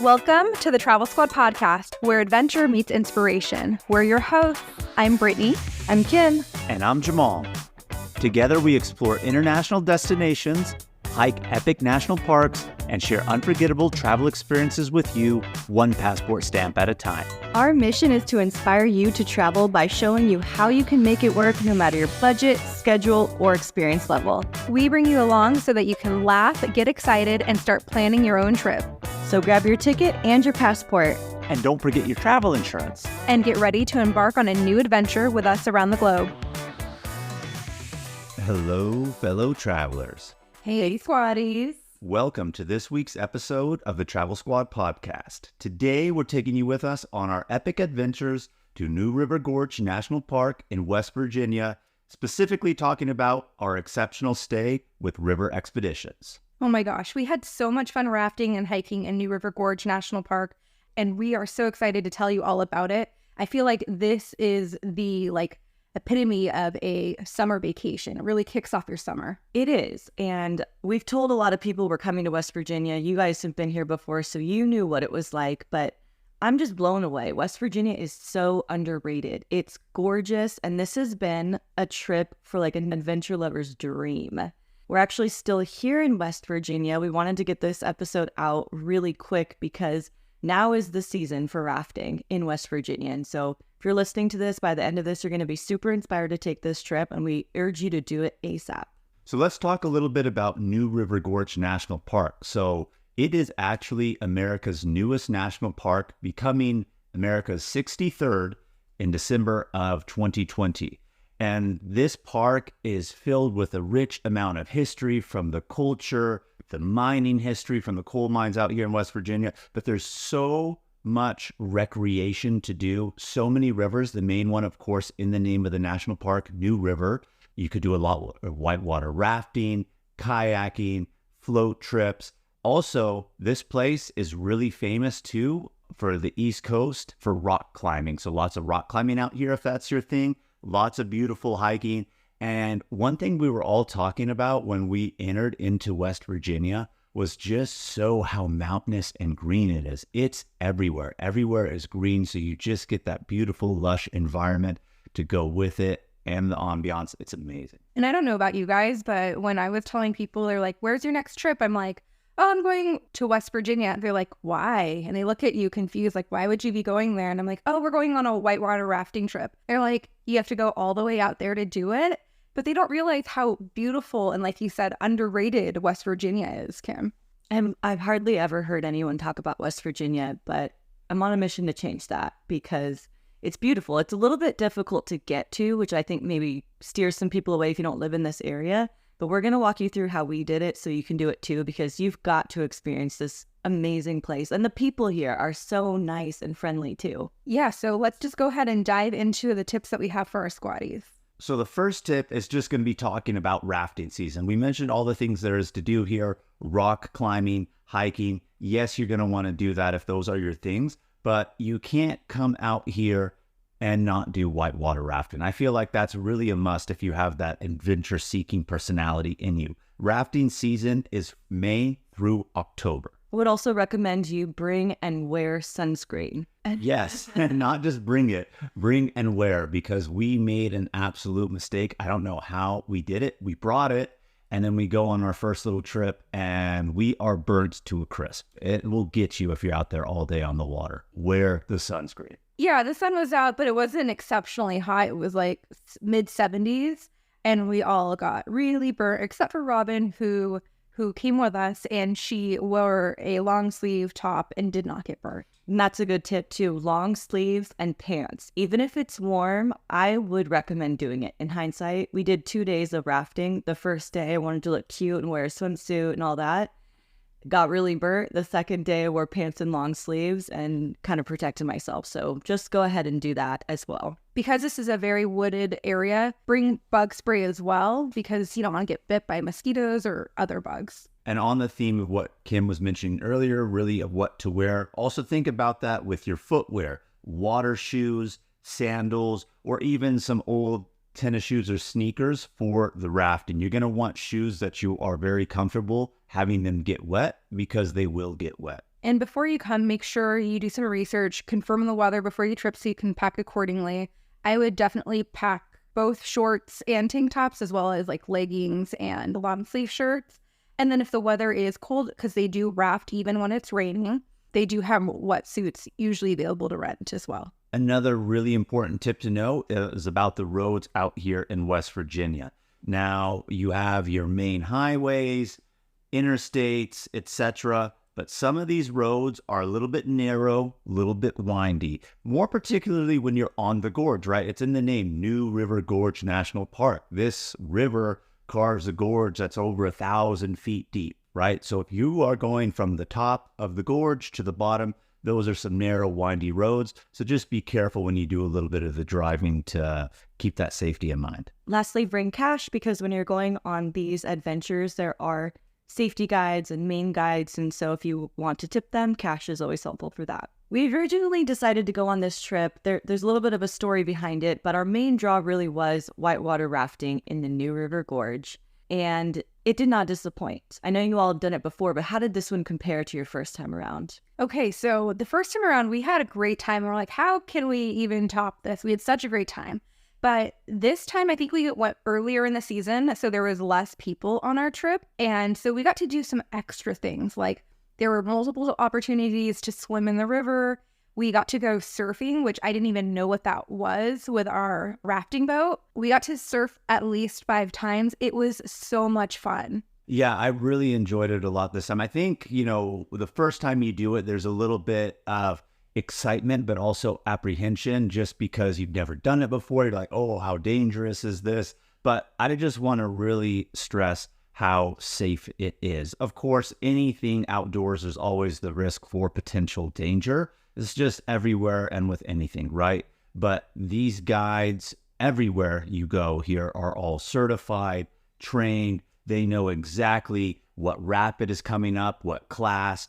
Welcome to the Travel Squad podcast, where adventure meets inspiration. We're your hosts. I'm Brittany. I'm Kim. And I'm Jamal. Together we explore international destinations, hike epic national parks, and share unforgettable travel experiences with you, one passport stamp at a time. Our mission is to inspire you to travel by showing you how you can make it work no matter your budget, schedule, or experience level. We bring you along so that you can laugh, get excited, and start planning your own trip. So grab your ticket and your passport. And don't forget your travel insurance. And get ready to embark on a new adventure with us around the globe. Hello, fellow travelers. Hey, squaddies. Welcome to this week's episode of the Travel Squad podcast. Today, we're taking you with us on our epic adventures to New River Gorge National Park in West Virginia, specifically talking about our exceptional stay with River Expeditions. Oh my gosh, we had so much fun rafting and hiking in New River Gorge National Park, and we are so excited to tell you all about it. I feel like this is the epitome of a summer vacation. It really kicks off your summer. It is. And we've told a lot of people we're coming to West Virginia. You guys have been here before, so you knew what it was like, but I'm just blown away. West Virginia is so underrated. It's gorgeous, and this has been a trip for like an adventure lover's dream. We're actually still here in West Virginia. We wanted to get this episode out really quick because now is the season for rafting in West Virginia. And so if you're listening to this, by the end of this, you're going to be super inspired to take this trip, and we urge you to do it ASAP. So let's talk a little bit about New River Gorge National Park. So it is actually America's newest national park, becoming America's 63rd in December of 2020. And this park is filled with a rich amount of history from the culture, the mining history from the coal mines out here in West Virginia. But there's so much recreation to do, so many rivers. The main one, of course, in the name of the national park, New River. You could do a lot of whitewater rafting, kayaking, float trips. Also, this place is really famous too for the East Coast for rock climbing. So lots of rock climbing out here if that's your thing. Lots of beautiful hiking. And one thing we were all talking about when we entered into West Virginia was just how mountainous and green it is. It's everywhere. Everywhere is green. So you just get that beautiful, lush environment to go with it. And the ambiance, it's amazing. And I don't know about you guys, but when I was telling people, they're like, where's your next trip? I'm like, oh, I'm going to West Virginia. And they're like, why? And they look at you confused, like, why would you be going there? And I'm like, oh, we're going on a whitewater rafting trip. They're like, you have to go all the way out there to do it. But they don't realize how beautiful and, like you said, underrated West Virginia is, Kim. And I've hardly ever heard anyone talk about West Virginia, but I'm on a mission to change that because it's beautiful. It's a little bit difficult to get to, which I think maybe steers some people away if you don't live in this area. But we're going to walk you through how we did it so you can do it too, because you've got to experience this amazing place. And the people here are so nice and friendly too. Yeah, so let's just go ahead and dive into the tips that we have for our squaddies. So the first tip is just going to be talking about rafting season. We mentioned all the things there is to do here: rock climbing, hiking. Yes, you're going to want to do that if those are your things, but you can't come out here and not do whitewater rafting. I feel like that's really a must if you have that adventure-seeking personality in you. Rafting season is May through October. I would also recommend you bring and wear sunscreen. Yes, and not just bring it, bring and wear, because we made an absolute mistake. I don't know how we did it. We brought it, and then we go on our first little trip, and we are burnt to a crisp. It will get you if you're out there all day on the water. Wear the sunscreen. Yeah, the sun was out, but it wasn't exceptionally hot. It was like mid-70s, and we all got really burnt, except for Robin, who came with us, and she wore a long sleeve top and did not get burnt. And that's a good tip too. Long sleeves and pants. Even if it's warm, I would recommend doing it. In hindsight, we did 2 days of rafting. The first day I wanted to look cute and wear a swimsuit and all that. Got really burnt. The second day I wore pants and long sleeves and kind of protected myself. So just go ahead and do that as well. Because this is a very wooded area, bring bug spray as well, because you don't want to get bit by mosquitoes or other bugs. And on the theme of what Kim was mentioning earlier, really of what to wear, also think about that with your footwear. Water shoes, sandals, or even some old tennis shoes or sneakers for the rafting. You're going to want shoes that you are very comfortable having them get wet, because they will get wet. And before you come, make sure you do some research, confirm the weather before you trip so you can pack accordingly. I would definitely pack both shorts and tank tops, as well as like leggings and long sleeve shirts. And then if the weather is cold, because they do raft even when it's raining, they do have wetsuits usually available to rent as well. Another really important tip to know is about the roads out here in West Virginia. Now, you have your main highways, interstates, etc., but some of these roads are a little bit narrow, a little bit windy, more particularly when you're on the gorge, right? It's in the name, New River Gorge National Park. This river carves a gorge that's over 1,000 feet deep, right? So if you are going from the top of the gorge to the bottom, those are some narrow, windy roads. So just be careful when you do a little bit of the driving to keep that safety in mind. Lastly, bring cash, because when you're going on these adventures, there are safety guides and main guides. And so if you want to tip them, cash is always helpful for that. We originally decided to go on this trip. There's a little bit of a story behind it, but our main draw really was whitewater rafting in the New River Gorge. And it did not disappoint. I know you all have done it before, but how did this one compare to your first time around? Okay, so the first time around, we had a great time. We're like, how can we even top this? We had such a great time. But this time, I think we went earlier in the season, so there was less people on our trip. And so we got to do some extra things. Like there were multiple opportunities to swim in the river. We got to go surfing, which I didn't even know what that was, with our rafting boat. We got to surf at least 5 times. It was so much fun. Yeah, I really enjoyed it a lot this time. I think, the first time you do it, there's a little bit of excitement, but also apprehension, just because you've never done it before. You're like, oh, how dangerous is this? But I just want to really stress how safe it is. Of course, anything outdoors, there's always the risk for potential danger. It's just everywhere and with anything, right? But these guides everywhere you go here are all certified, trained. They know exactly what rapid is coming up, what class.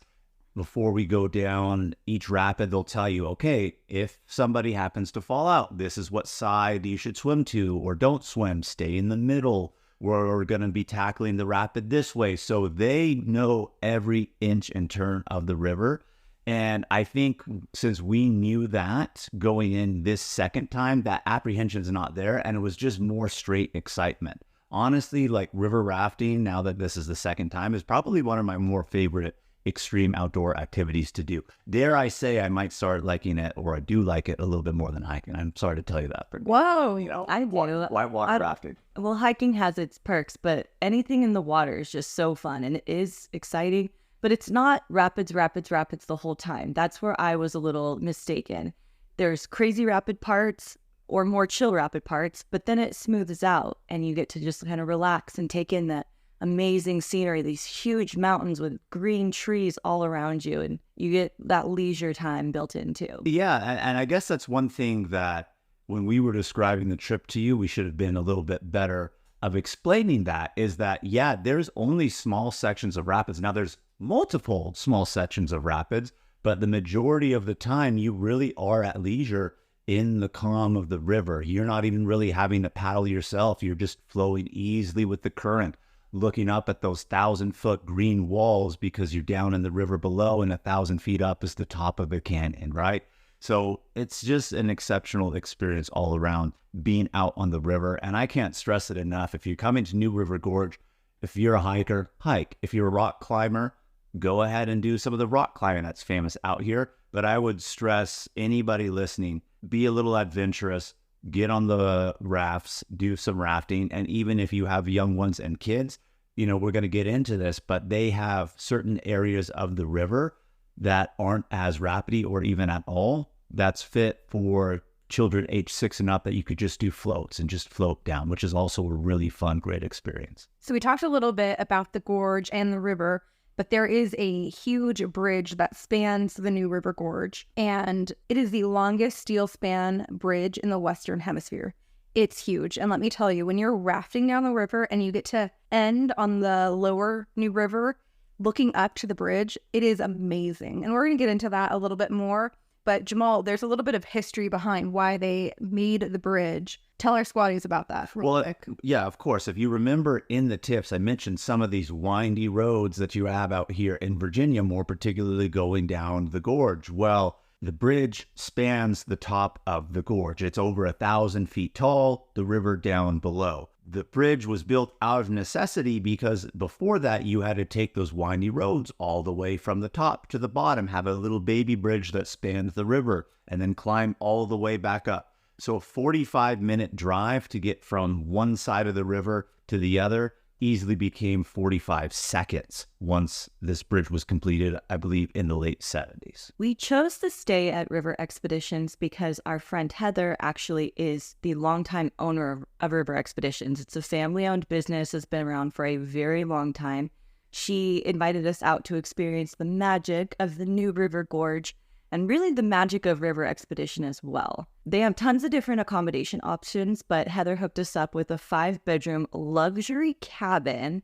Before we go down each rapid, they'll tell you, okay, if somebody happens to fall out, this is what side you should swim to, or don't swim, stay in the middle. We're going to be tackling the rapid this way. So they know every inch and turn of the river. And I think since we knew that going in this second time, that apprehension is not there. And it was just more straight excitement. Honestly, like river rafting, now that this is the second time, is probably one of my more favorite extreme outdoor activities to do. Dare I say I might start liking it, or I do like it a little bit more than hiking. I'm sorry to tell you that. But, Whoa. I do. Whitewater rafting. Well, hiking has its perks, but anything in the water is just so fun, and it is exciting. But it's not rapids the whole time. That's where I was a little mistaken. There's crazy rapid parts or more chill rapid parts, but then it smooths out and you get to just kind of relax and take in the amazing scenery, these huge mountains with green trees all around you, and you get that leisure time built in too. Yeah, and I guess that's one thing that when we were describing the trip to you, we should have been a little bit better of explaining that, is that, yeah, there's only small sections of rapids. Now, there's multiple small sections of rapids, but the majority of the time you really are at leisure in the calm of the river. You're not even really having to paddle yourself. You're just flowing easily with the current, looking up at those 1,000-foot green walls because you're down in the river below, and 1,000 feet up is the top of the canyon, right? So it's just an exceptional experience all around being out on the river. And I can't stress it enough. If you're coming to New River Gorge, if you're a hiker, hike. If you're a rock climber, go ahead and do some of the rock climbing that's famous out here. But I would stress anybody listening, be a little adventurous, get on the rafts, do some rafting. And even if you have young ones and kids, we're going to get into this, but they have certain areas of the river that aren't as rapidy or even at all. That's fit for children age 6 and up, that you could just do floats and just float down, which is also a really fun, great experience. So we talked a little bit about the gorge and the river, but there is a huge bridge that spans the New River Gorge, and it is the longest steel span bridge in the Western Hemisphere. It's huge. And let me tell you, when you're rafting down the river and you get to end on the lower New River, looking up to the bridge, it is amazing. And we're going to get into that a little bit more. But Jamal, there's a little bit of history behind why they made the bridge. Tell our squatties about that real quick. Yeah, of course. If you remember in the tips, I mentioned some of these windy roads that you have out here in Virginia, more particularly going down the gorge. Well, the bridge spans the top of the gorge. It's over 1,000 feet tall, the river down below. The bridge was built out of necessity because before that, you had to take those windy roads all the way from the top to the bottom, have a little baby bridge that spans the river, and then climb all the way back up. So a 45-minute drive to get from one side of the river to the other easily became 45 seconds once this bridge was completed, I believe, in the late 70s. We chose to stay at River Expeditions because our friend Heather actually is the longtime owner of River Expeditions. It's a family-owned business that's been around for a very long time. She invited us out to experience the magic of the new River Gorge and really the magic of River Expedition as well. They have tons of different accommodation options, but Heather hooked us up with a 5-bedroom luxury cabin.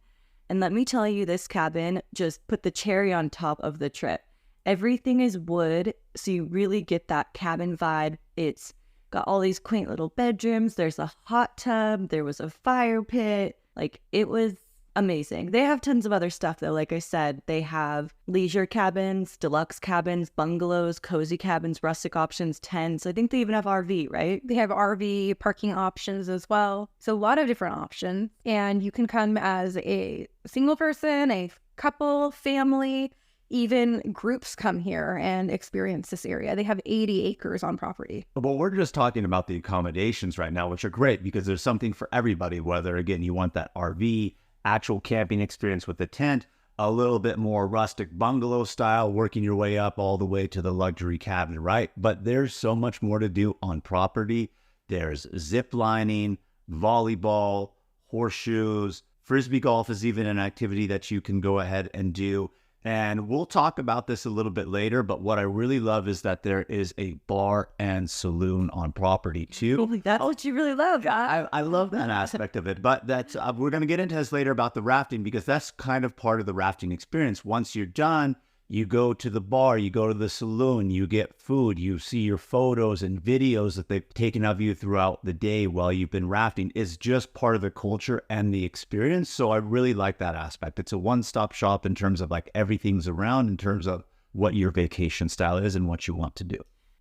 And let me tell you, this cabin just put the cherry on top of the trip. Everything is wood, so you really get that cabin vibe. It's got all these quaint little bedrooms. There's a hot tub. There was a fire pit. Like, it was amazing. They have tons of other stuff though. Like I said, they have leisure cabins, deluxe cabins, bungalows, cozy cabins, rustic options, tents. I think they even have RV, right? They have RV parking options as well. So a lot of different options. And you can come as a single person, a couple, family, even groups come here and experience this area. They have 80 acres on property. Well, we're just talking about the accommodations right now, which are great because there's something for everybody, whether, again, you want that RV, actual camping experience with the tent, a little bit more rustic bungalow style, working your way up all the way to the luxury cabin, right? But there's so much more to do on property. There's zip lining, volleyball, horseshoes, frisbee golf is even an activity that you can go ahead and do. And we'll talk about this a little bit later, but what I really love is that there is a bar and saloon on property too. That's what you really love. I love that aspect of it, but that's we're going to get into this later about the rafting because that's kind of part of the rafting experience. Once you're done, you go to the bar, you go to the saloon, you get food, you see your photos and videos that they've taken of you throughout the day while you've been rafting. Is just part of the culture and the experience. So I really like that aspect. It's a one-stop shop in terms of like everything's around in terms of what your vacation style is and what you want to do.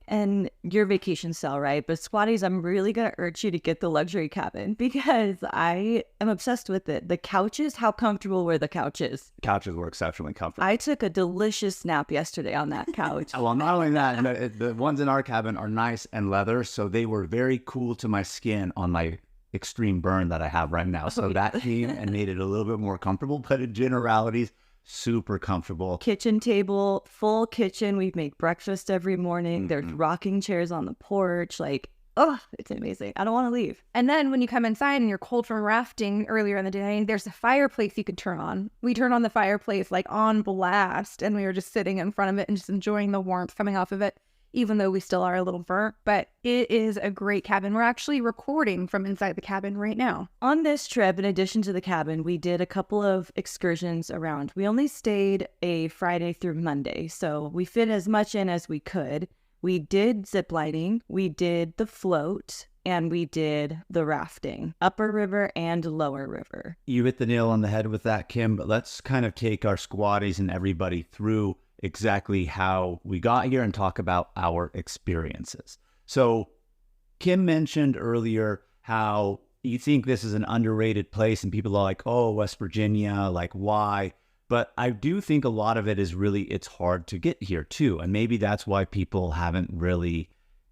And your vacation style, right? But squatties, I'm really going to urge you to get the luxury cabin because I am obsessed with it. The couches, how comfortable were the couches? Couches were exceptionally comfortable. I took a delicious nap yesterday on that couch. Well, not only that, the ones in our cabin are nice and leather, so they were very cool to my skin on my extreme burn that I have right now. So that came and made it a little bit more comfortable, but in generalities, super comfortable. Kitchen table, full kitchen. We make breakfast every morning. Mm-hmm. There's rocking chairs on the porch. Like, oh, it's amazing. I don't want to leave. And then when you come inside and you're cold from rafting earlier in the day, there's a fireplace you could turn on. We turned on the fireplace like on blast, and we were just sitting in front of it and just enjoying the warmth coming off of it, even though we still are a little burnt. But it is a great cabin. We're actually recording from inside the cabin right now. On this trip, in addition to the cabin, we did a couple of excursions around. We only stayed a Friday through Monday, so we fit as much in as we could. We did ziplining, we did the float, and we did the rafting, upper river and lower river. You hit the nail on the head with that, Kim, but let's kind of take our squatties and everybody through exactly how we got here and talk about our experiences. So Kim mentioned earlier how you think this is an underrated place and people are like, oh, West Virginia, like why? But I do think a lot of it is really, it's hard to get here too. And maybe that's why people haven't really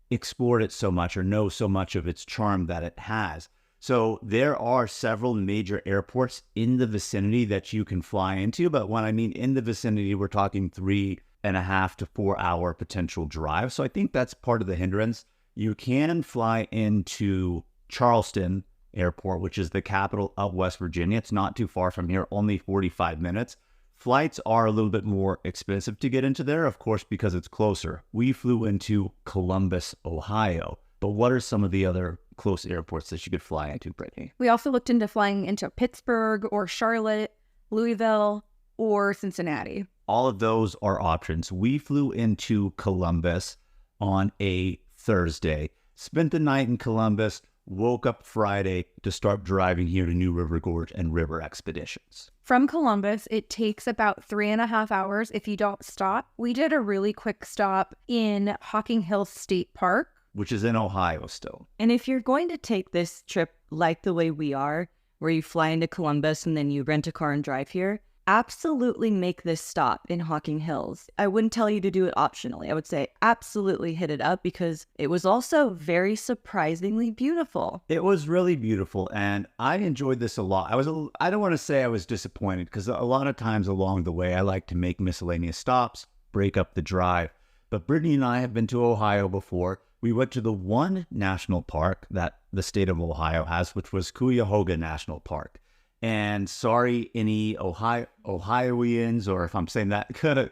explored it so much or know so much of its charm that it has. So there are several major airports in the vicinity that you can fly into. But when I mean in the vicinity, we're talking 3.5 to 4 hour potential drive. So I think that's part of the hindrance. You can fly into Charleston Airport, which is the capital of West Virginia. It's not too far from here, only 45 minutes. Flights are a little bit more expensive to get into there, of course, because it's closer. We flew into Columbus, Ohio. But what are some of the other close airports that you could fly into, Brittany? We also looked into flying into Pittsburgh or Charlotte, Louisville, or Cincinnati. All of those are options. We flew into Columbus. on a Thursday. Spent the night in Columbus, woke up Friday to start driving here to New River Gorge and river expeditions. From Columbus, it takes about 3.5 hours if you don't stop. We did a really quick stop in Hocking Hills State Park, which is in Ohio still. And if you're going to take this trip like the way we are, where you fly into Columbus and then you rent a car and drive here, absolutely make this stop in Hocking Hills. I wouldn't tell you to do it optionally. I would say absolutely hit it up because it was also very surprisingly beautiful. It was really beautiful, and I enjoyed this a lot. I don't want to say I was disappointed because a lot of times along the way, I like to make miscellaneous stops, break up the drive. But Brittany and I have been to Ohio before. We went to the one national park that the state of Ohio has, which was Cuyahoga National Park. And sorry, any Ohioians, or if I'm saying that kind of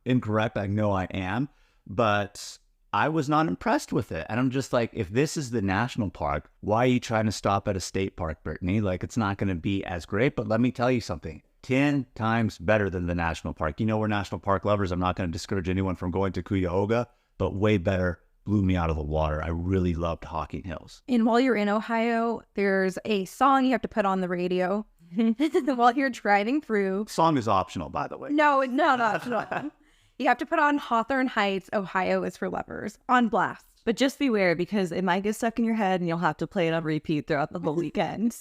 incorrect, I know I am, but I was not impressed with it. And I'm just like, if this is the national park, why are you trying to stop at a state park, Brittany? Like, it's not going to be as great. But let me tell you something, 10 times better than the national park. You know, we're national park lovers. I'm not going to discourage anyone from going to Cuyahoga, but way better. Blew me out of the water. I really loved Hocking Hills. And while you're in Ohio, there's a song you have to put on the radio while you're driving through. Song is optional, by the way. No. You have to put on Hawthorne Heights, Ohio is for Lovers on blast. But just beware because it might get stuck in your head and you'll have to play it on repeat throughout the whole weekend.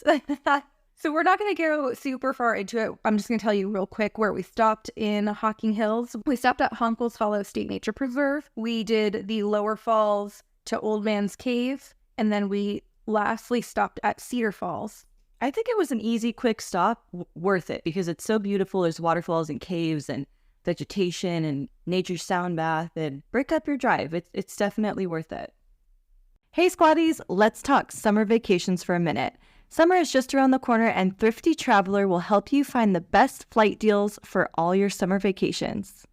So we're not going to go super far into it. I'm just going to tell you real quick where we stopped in Hocking Hills. We stopped at Hunkle's Hollow State Nature Preserve. We did the Lower Falls to Old Man's Cave. And then we lastly stopped at Cedar Falls. I think it was an easy, quick stop, worth it because it's so beautiful. There's waterfalls and caves and vegetation and nature sound bath, and break up your drive. It's definitely worth it. Hey Squatties, let's talk summer vacations for a minute. Summer is just around the corner and Thrifty Traveler will help you find the best flight deals for all your summer vacations.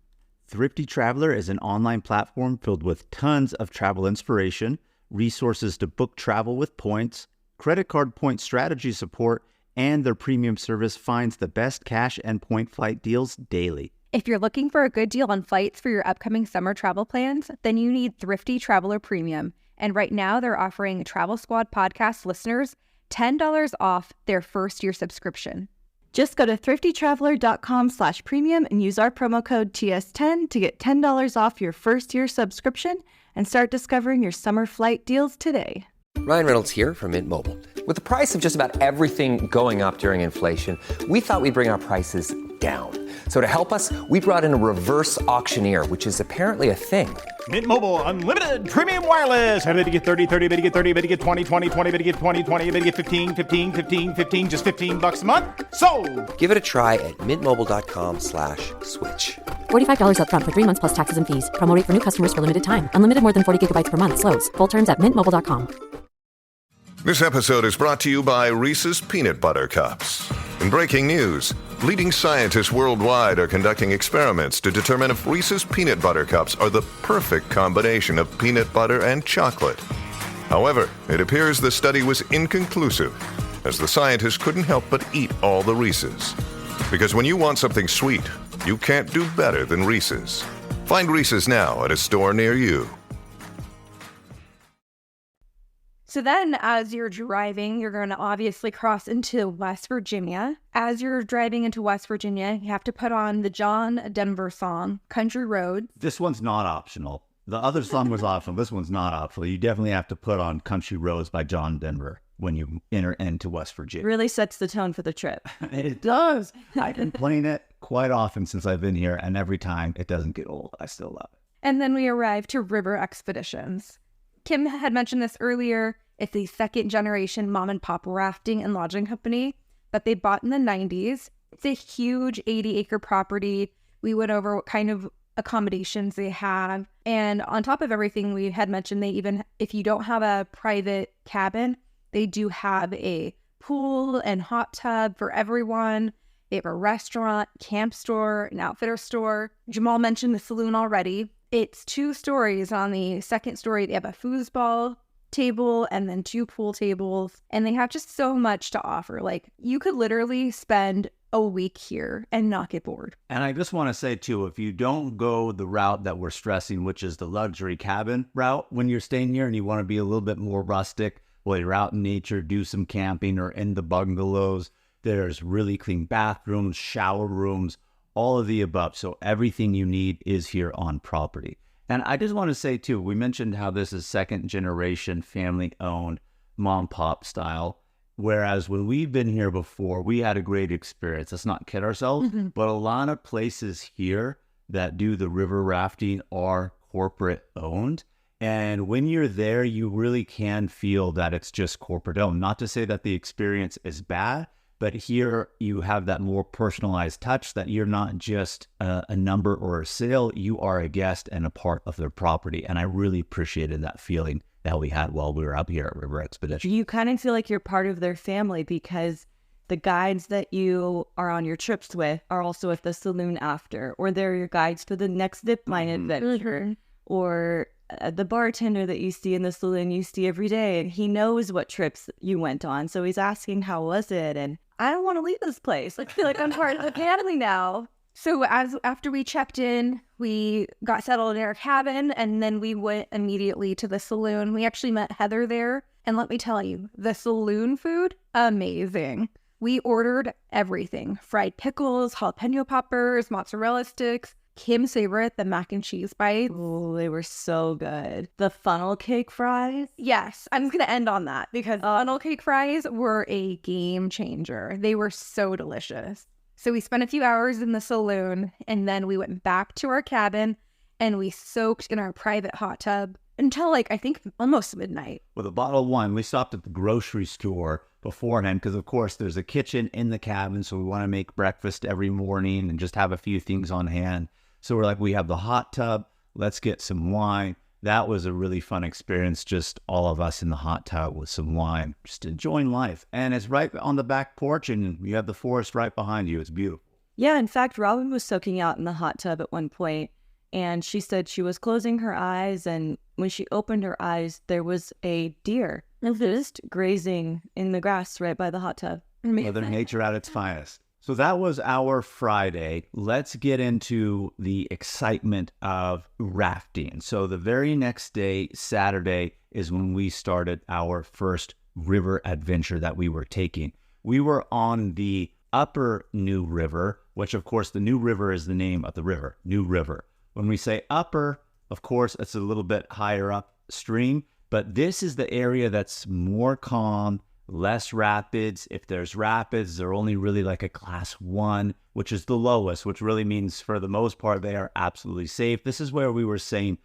Thrifty Traveler is an online platform filled with tons of travel inspiration, resources to book travel with points, credit card point strategy support, and their premium service finds the best cash and point flight deals daily. If you're looking for a good deal on flights for your upcoming summer travel plans, then you need Thrifty Traveler Premium. And right now they're offering Travel Squad podcast listeners $10 off their first year subscription. Just go to thriftytraveler.com/premium and use our promo code TS10 to get $10 off your first year subscription and start discovering your summer flight deals today. Ryan Reynolds here from Mint Mobile. With the price of just about everything going up during inflation, we thought we'd bring our prices down. So to help us, we brought in a reverse auctioneer, which is apparently a thing. Mint Mobile Unlimited Premium Wireless. How to get 30, 30, bit to get 30, bit to get 20, 20, 20, bit to get 20, 20, bit to get 15, 15, 15, 15, just $15 a month? Sold! Give it a try at mintmobile.com/switch. $45 up front for 3 months plus taxes and fees. Promo rate for new customers for limited time. Unlimited more than 40 gigabytes per month. Slows full terms at mintmobile.com. This episode is brought to you by Reese's Peanut Butter Cups. In breaking news, leading scientists worldwide are conducting experiments to determine if Reese's Peanut Butter Cups are the perfect combination of peanut butter and chocolate. However, it appears the study was inconclusive, as the scientists couldn't help but eat all the Reese's. Because when you want something sweet, you can't do better than Reese's. Find Reese's now at a store near you. So then as you're driving, you're going to obviously cross into West Virginia. As you're driving into West Virginia, you have to put on the John Denver song, Country Road. This one's not optional. The other song was optional. This one's not optional. You definitely have to put on Country Roads by John Denver when you enter into West Virginia. Really sets the tone for the trip. It does. I've been playing it quite often since I've been here, and every time it doesn't get old. I still love it. And then we arrive to River Expeditions. Kim had mentioned this earlier. It's a second generation mom and pop rafting and lodging company that they bought in the 90s. It's a huge 80-acre property. We went over what kind of accommodations they have. And on top of everything, we had mentioned they even, if you don't have a private cabin, they do have a pool and hot tub for everyone. They have a restaurant, camp store, an outfitter store. Jamal mentioned the saloon already. It's 2 stories. On the second story, they have a foosball table and then 2 pool tables, and they have just so much to offer. Like, you could literally spend a week here and not get bored. And I just want to say, too, if you don't go the route that we're stressing, which is the luxury cabin route, when you're staying here and you want to be a little bit more rustic, well, you're out in nature, do some camping or in the bungalows. There's really clean bathrooms, shower rooms, all of the above. So everything you need is here on property. And I just want to say, too, we mentioned how this is second generation family owned, mom pop style. Whereas when we've been here before, we had a great experience. Let's not kid ourselves, but a lot of places here that do the river rafting are corporate owned. And when you're there, you really can feel that it's just corporate owned. Not to say that the experience is bad, but here you have that more personalized touch that you're not just a number or a sale. You are a guest and a part of their property. And I really appreciated that feeling that we had while we were up here at River Expedition. You kind of feel like you're part of their family because the guides that you are on your trips with are also at the saloon after, or they're your guides for the next zipline adventure, or the bartender that you see in the saloon you see every day, and he knows what trips you went on, so he's asking how was it, and I don't want to leave this place. I feel like I'm part of the family now. So after we checked in, we got settled in our cabin, and then we went immediately to the saloon. We actually met Heather there, and let me tell you, the saloon food, amazing. We ordered everything: fried pickles, jalapeno poppers, mozzarella sticks, Kim's favorite, the mac and cheese bites. Oh, they were so good. The funnel cake fries. Yes, I'm going to end on that because funnel cake fries were a game changer. They were so delicious. So we spent a few hours in the saloon, and then we went back to our cabin and we soaked in our private hot tub until I think almost midnight. With a bottle of wine, we stopped at the grocery store beforehand because, of course, there's a kitchen in the cabin. So we want to make breakfast every morning and just have a few things on hand. So we're like, we have the hot tub. Let's get some wine. That was a really fun experience. Just all of us in the hot tub with some wine, just enjoying life. And it's right on the back porch and you have the forest right behind you. It's beautiful. Yeah, in fact, Robin was soaking out in the hot tub at one point, and she said she was closing her eyes, and when she opened her eyes, there was a deer just grazing in the grass right by the hot tub. Mother Nature at its finest. So that was our Friday. Let's get into the excitement of rafting. So the very next day, Saturday, is when we started our first river adventure that we were taking. We were on the upper New River, which of course the New River is the name of the river, New River. When we say upper, of course, it's a little bit higher upstream, but this is the area that's more calm, less rapids. If there's rapids, they're only really like a class 1, which is the lowest, which really means for the most part, they are absolutely safe. This is where we were saying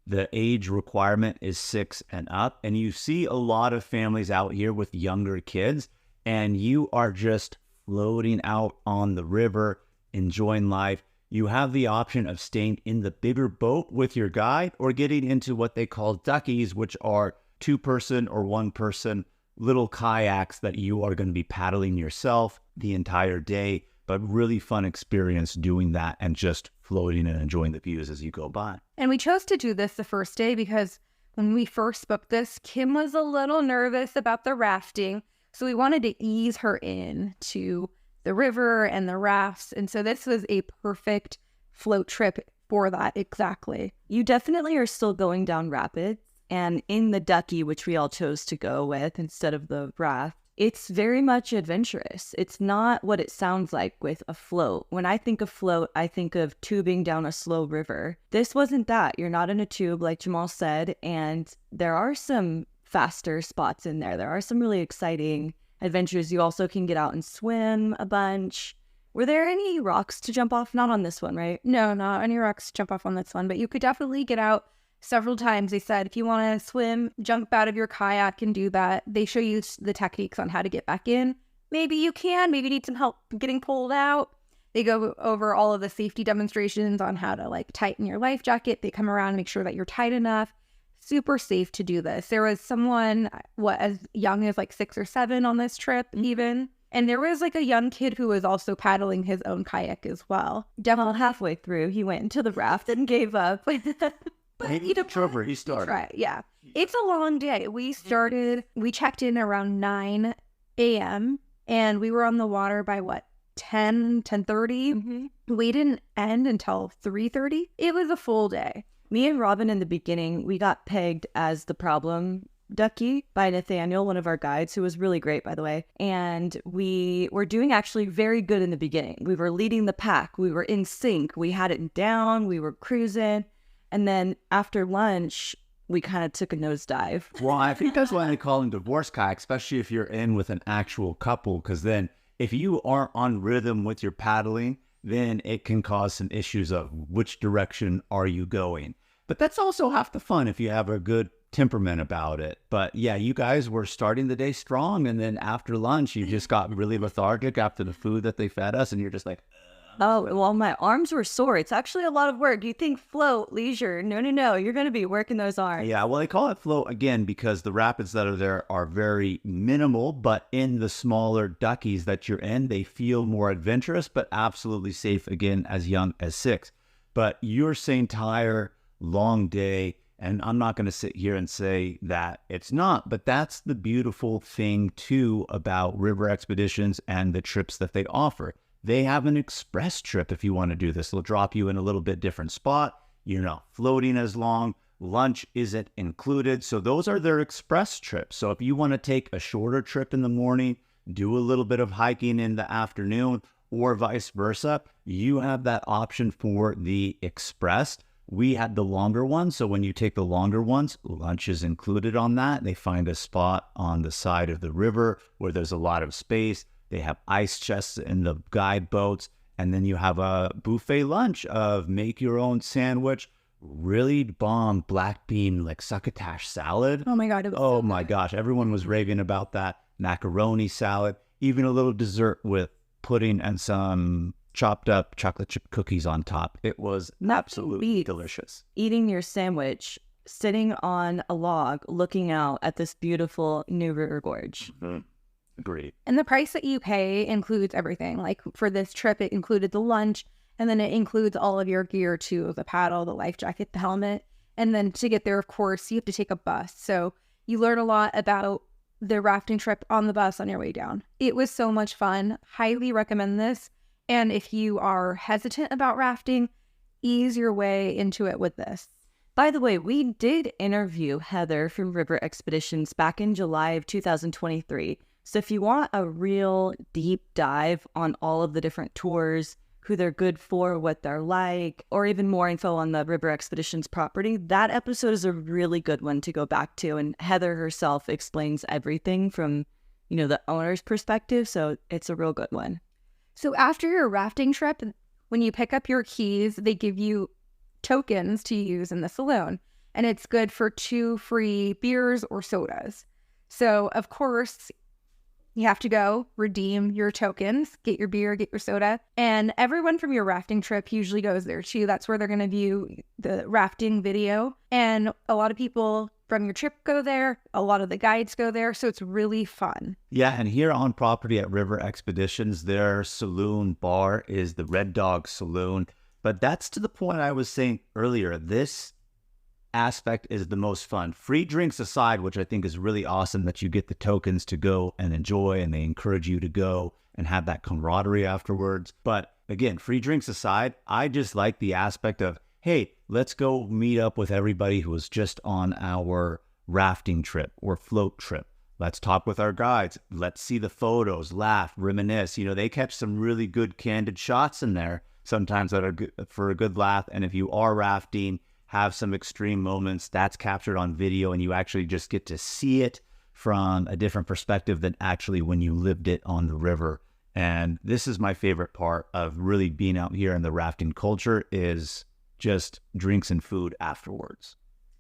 the age requirement is 6 and up. And you see a lot of families out here with younger kids, and you are just floating out on the river, enjoying life. You have the option of staying in the bigger boat with your guide or getting into what they call duckies, which are 2-person or 1-person little kayaks that you are going to be paddling yourself the entire day, but really fun experience doing that and just floating and enjoying the views as you go by. And we chose to do this the first day because when we first booked this, Kim was a little nervous about the rafting. So we wanted to ease her in to the river and the rafts. And so this was a perfect float trip for that. Exactly. You definitely are still going down rapids. And in the ducky, which we all chose to go with instead of the raft, it's very much adventurous. It's not what it sounds like with a float. When I think of float, I think of tubing down a slow river. This wasn't that. You're not in a tube, like Jamal said, and there are some faster spots in there. There are some really exciting adventures. You also can get out and swim a bunch. Were there any rocks to jump off? Not on this one, right? No, not any rocks to jump off on this one, but you could definitely get out several times. They said if you want to swim, jump out of your kayak and do that. They show you the techniques on how to get back in. Maybe you can, maybe you need some help getting pulled out. They go over all of the safety demonstrations on how to tighten your life jacket. They come around and make sure that you're tight enough. Super safe to do this. There was someone, as young as 6 or 7 on this trip even. And there was a young kid who was also paddling his own kayak as well. Definitely halfway through, he went into the raft and gave up. But he started. Right, yeah. It's a long day. We checked in around 9 a.m. and we were on the water by 10:30. We didn't end until 3:30. It was a full day. Me and Robin in the beginning, we got pegged as the problem ducky by Nathaniel, one of our guides, who was really great, by the way. And we were doing actually very good in the beginning. We were leading the pack. We were in sync. We had it down. We were cruising. And then after lunch, we kind of took a nosedive. Well, I think that's why they call them divorce kayak, especially if you're in with an actual couple, because then if you aren't on rhythm with your paddling, then it can cause some issues of which direction are you going. But that's also half the fun if you have a good temperament about it. But yeah, you guys were starting the day strong, and then after lunch, you just got really lethargic after the food that they fed us, and you're just like, oh, well, my arms were sore. It's actually a lot of work. You think float, leisure. No. You're going to be working those arms. Yeah, well, they call it float again because the rapids that are there are very minimal, but in the smaller duckies that you're in, they feel more adventurous, but absolutely safe again as young as 6. But you're saying tired, long day, and I'm not going to sit here and say that it's not, but that's the beautiful thing too about river expeditions and the trips that they offer. They have an express trip if you want to do this. They'll drop you in a little bit different spot. You're not floating as long. Lunch isn't included. So those are their express trips. So if you want to take a shorter trip in the morning, do a little bit of hiking in the afternoon, or vice versa, you have that option for the express. We had the longer ones, so when you take the longer ones, lunch is included on that. They find a spot on the side of the river where there's a lot of space. They have ice chests in the guide boats, and then you have a buffet lunch of make your own sandwich, really bomb black bean like succotash salad. Oh my God. Oh my gosh, everyone was raving about that. Macaroni salad, even a little dessert with pudding and some chopped up chocolate chip cookies on top. It was absolutely delicious. Eating your sandwich, sitting on a log, looking out at this beautiful New River Gorge. Agreed. And the price that you pay includes everything. Like for this trip, it included the lunch, and then it includes all of your gear too, the paddle, the life jacket, the helmet. And then to get there, of course, you have to take a bus. So you learn a lot about the rafting trip on the bus on your way down. It was so much fun. Highly recommend this. And if you are hesitant about rafting, ease your way into it with this. By the way, we did interview Heather from River Expeditions back in July of 2023. So if you want a real deep dive on all of the different tours, who they're good for, what they're like, or even more info on the River Expeditions property, that episode is a really good one to go back to. And Heather herself explains everything from, the owner's perspective. So it's a real good one. So after your rafting trip, when you pick up your keys, they give you tokens to use in the saloon. And it's good for 2 free beers or sodas. So, of course, you have to go redeem your tokens, get your beer, get your soda. And everyone from your rafting trip usually goes there too. That's where they're going to view the rafting video. And a lot of people from your trip go there. A lot of the guides go there. So it's really fun. Yeah, and here on property at River Expeditions, their saloon bar is the Red Dog Saloon. But that's to the point I was saying earlier. This aspect is the most fun. Free drinks aside, which I think is really awesome that you get the tokens to go and enjoy, and they encourage you to go and have that camaraderie afterwards. But again, free drinks aside, I just like the aspect of, hey, let's go meet up with everybody who was just on our rafting trip or float trip. Let's talk with our guides. Let's see the photos, laugh, reminisce. They catch some really good candid shots in there sometimes that are good for a good laugh. And if you are rafting, have some extreme moments, that's captured on video, and you actually just get to see it from a different perspective than actually when you lived it on the river. And this is my favorite part of really being out here in the rafting culture is just drinks and food afterwards.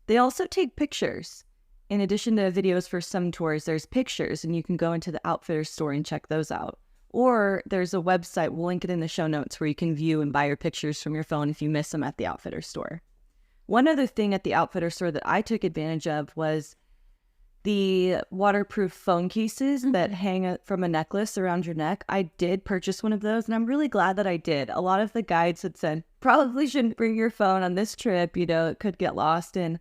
They also take pictures. In addition to videos for some tours, there's pictures, and you can go into the Outfitter store and check those out. Or there's a website, we'll link it in the show notes, where you can view and buy your pictures from your phone if you miss them at the Outfitter store. One other thing at the Outfitter store that I took advantage of was the waterproof phone cases that hang from a necklace around your neck. I did purchase one of those, and I'm really glad that I did. A lot of the guides had said, probably shouldn't bring your phone on this trip, it could get lost. And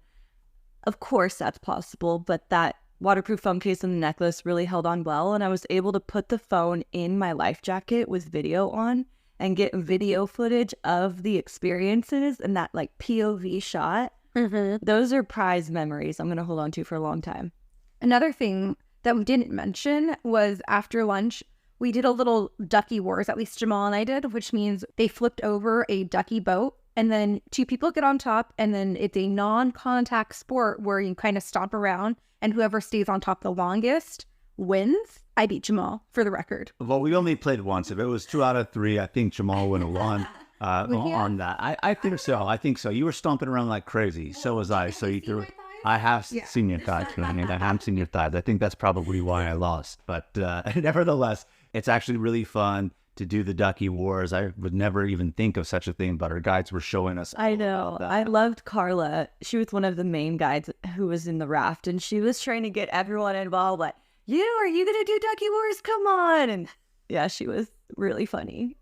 of course that's possible, but that waterproof phone case and the necklace really held on well. And I was able to put the phone in my life jacket with video on and get video footage of the experiences and that like POV shot. Those are prized memories I'm going to hold on to for a long time. Another thing that we didn't mention was after lunch, we did a little ducky wars, at least Jamal and I did, which means they flipped over a ducky boat and then 2 people get on top, and then it's a non-contact sport where you kind of stomp around and whoever stays on top the longest wins. I beat Jamal, for the record. Well, we only played once. If it was 2 out of 3, I think Jamal would have won on that. I think so. I think so. You were stomping around like crazy. So was I. So you threw. I have seen your thighs. I have seen your thighs. I think that's probably why I lost. But nevertheless, it's actually really fun to do the ducky wars. I would never even think of such a thing, but our guides were showing us. I know. I loved Carla. She was one of the main guides who was in the raft, and she was trying to get everyone involved. Like, are you going to do ducky wars? Come on. And yeah, she was really funny.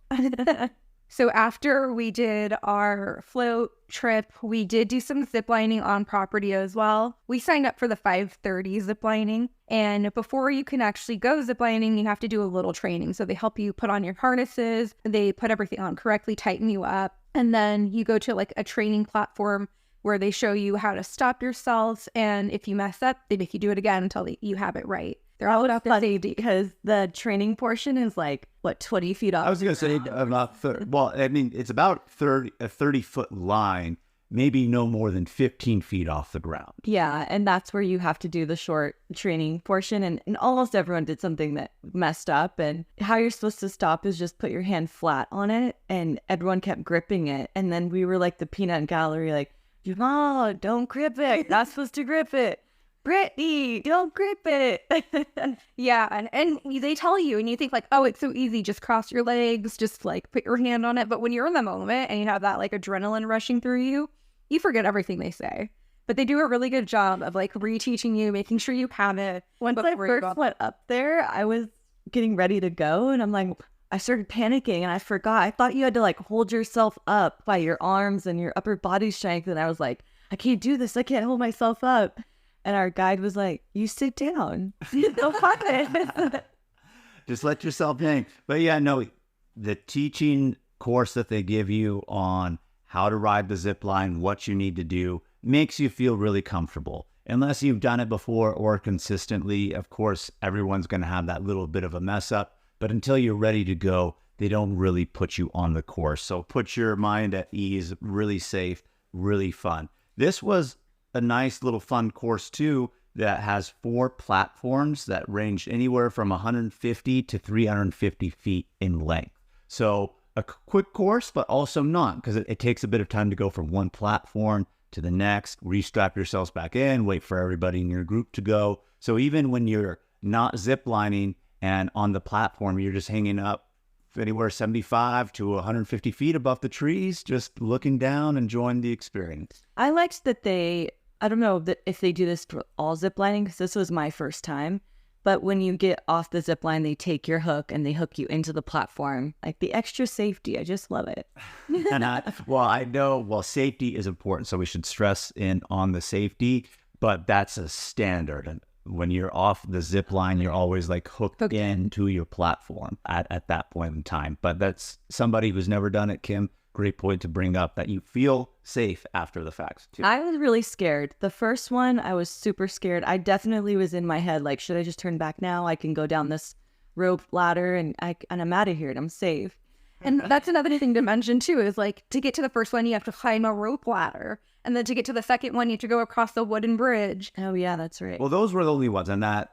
So after we did our float trip, we did do some zip lining on property as well. We signed up for the 5:30 zip lining. And before you can actually go zip lining, you have to do a little training. So they help you put on your harnesses. They put everything on correctly, tighten you up. And then you go to like a training platform where they show you how to stop yourself. And if you mess up, they make you do it again until you have it right. They're all about the safety. Because the training portion is like, 20 feet off? I was going to say, about 30. Well, I mean, it's about a 30-foot line, maybe no more than 15 feet off the ground. Yeah, and that's where you have to do the short training portion. And almost everyone did something that messed up. And how you're supposed to stop is just put your hand flat on it. And everyone kept gripping it. And then we were like the peanut gallery, like, Jamal, don't grip it. You're not supposed to grip it. Brittany, don't grip it. Yeah, and they tell you, and you think like, oh, it's so easy. Just cross your legs, just like put your hand on it. But when you're in the moment and you have that like adrenaline rushing through you, you forget everything they say. But they do a really good job of like reteaching you, making sure you have it. Once I first went up there, I was getting ready to go, and I'm like, I started panicking, and I forgot. I thought you had to like hold yourself up by your arms and your upper body strength, and I was like, I can't do this. I can't hold myself up. And our guide was like, you sit down. Just let yourself hang. But yeah, no, the teaching course that they give you on how to ride the zip line, what you need to do, makes you feel really comfortable. Unless you've done it before or consistently, of course, everyone's going to have that little bit of a mess up. But until you're ready to go, they don't really put you on the course. So put your mind at ease, really safe, really fun. This was a nice little fun course too that has 4 platforms that range anywhere from 150 to 350 feet in length. So a quick course, but also not, because it takes a bit of time to go from one platform to the next, restrap yourselves back in, wait for everybody in your group to go. So even when you're not zip lining and on the platform, you're just hanging up anywhere 75 to 150 feet above the trees, just looking down, enjoying the experience. I liked that I don't know if they do this for all zip lining, because this was my first time, but when you get off the zip line, they take your hook and they hook you into the platform. Like the extra safety, I just love it. And I know, safety is important, so we should stress in on the safety, but that's a standard. And when you're off the zip line, you're always like hooked into your platform at that point in time. But that's somebody who's never done it, Kim. Great point to bring up, that you feel safe after the fact too. I was really scared. The first one, I was super scared. I definitely was in my head, like, should I just turn back now? I can go down this rope ladder and I'm out of here and I'm safe. And that's another thing to mention too, is like to get to the first one, you have to climb a rope ladder. And then to get to the second one, you have to go across the wooden bridge. Oh yeah, that's right. Well, those were the only ones. And that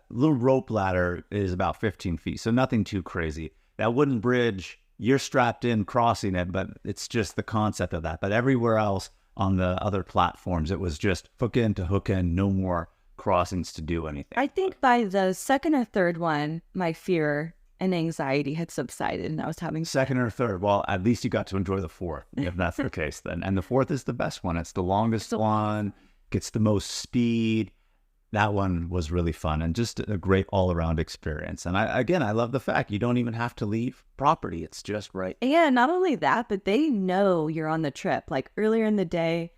little rope ladder is about 15 feet. So nothing too crazy. That wooden bridge, you're strapped in crossing it, but it's just the concept of that. But everywhere else on the other platforms, it was just hook in to hook in, no more crossings to do anything. I think by the second or third one, my fear and anxiety had subsided and I was having second or third. Well, at least you got to enjoy the fourth, if that's the case then. And the fourth is the best one. It's the longest one, gets the most speed. That one was really fun and just a great all-around experience. And I love the fact you don't even have to leave property. It's just right. Yeah, not only that, but they know you're on the trip. Like earlier in the day,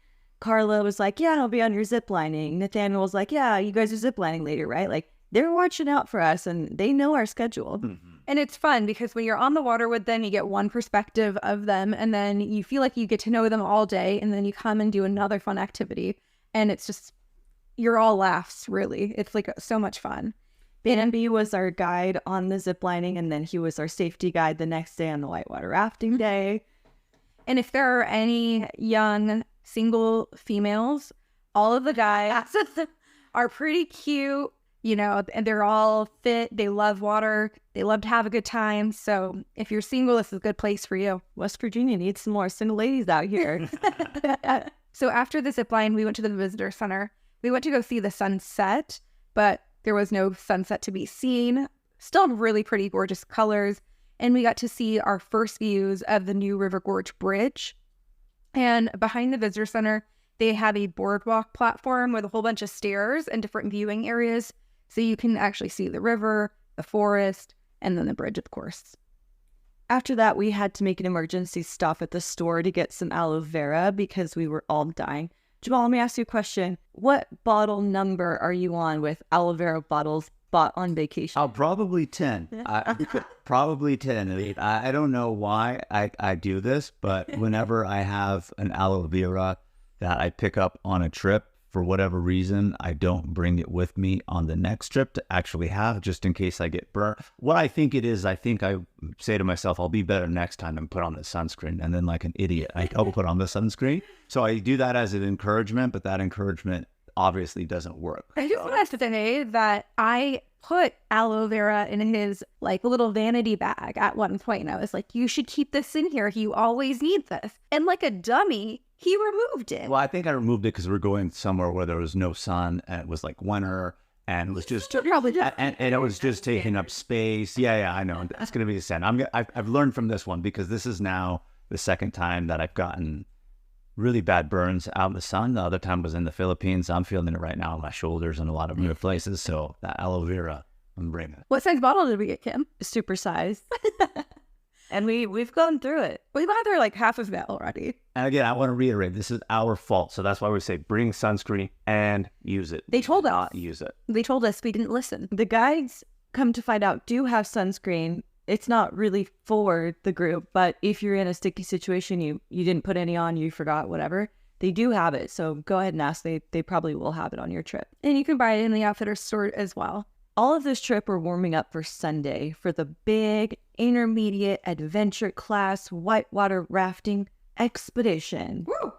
Carla was like, yeah, I'll be on your zip lining. Nathaniel was like, yeah, you guys are zip lining later, right? Like, they're watching out for us and they know our schedule. And it's fun because when you're on the water with them, you get one perspective of them and then you feel like you get to know them all day. And then you come and do another fun activity. And it's just, you're all laughs, really. It's like so much fun. Bambi was our guide on the zip lining, and then he was our safety guide the next day on the whitewater rafting day. And if there are any young single females, all of the guys are pretty cute, you know, and they're all fit. They love water. They love to have a good time. So if you're single, this is a good place for you. West Virginia needs some more single ladies out here. So after the zip line, we went to the visitor center. We went to go see the sunset, but there was no sunset to be seen. Still really pretty, gorgeous colors. And we got to see our first views of the new River Gorge Bridge. And behind the visitor center, they have a boardwalk platform with a whole bunch of stairs and different viewing areas. So you can actually see the river, the forest, and then the bridge, of course. After that, we had to make an emergency stop at the store to get some aloe vera because we were all dying. Jamal, let me ask you a question. What bottle number are you on with aloe vera bottles bought on vacation? Oh, probably 10. Probably 10. I don't know why I do this, but whenever I have an aloe vera that I pick up on a trip, for whatever reason, I don't bring it with me on the next trip to actually have, just in case I get burnt. What I think it is, I think I say to myself, I'll be better next time and put on the sunscreen. And then like an idiot, I don't put on the sunscreen. So I do that as an encouragement, but that encouragement obviously doesn't work. I just want to say that I put aloe vera in his like little vanity bag at one point. And I was like, you should keep this in here. You always need this. And like a dummy, he removed it. Well, I think I removed it because we're going somewhere where there was no sun and it was like winter and it was just and it was just taking up space. Yeah, I know. That's going to be the same. I've learned from this one because this is now the second time that I've gotten really bad burns out in the sun. The other time was in the Philippines. I'm feeling it right now on my shoulders and a lot of other places. So that aloe vera, I'm bringing it. What size bottle did we get, Kim? Super size. And we've gone through it. We've gone through like half of that already. And again, I want to reiterate, this is our fault. So that's why we say bring sunscreen and use it. They told us. Not use it. They told us, we didn't listen. The guides, come to find out, do have sunscreen. It's not really for the group, but if you're in a sticky situation, you didn't put any on, you forgot, whatever, they do have it. So go ahead and ask. They probably will have it on your trip. And you can buy it in the outfitter store as well. All of this trip, we're warming up for Sunday for the big intermediate adventure class whitewater rafting expedition. Woo!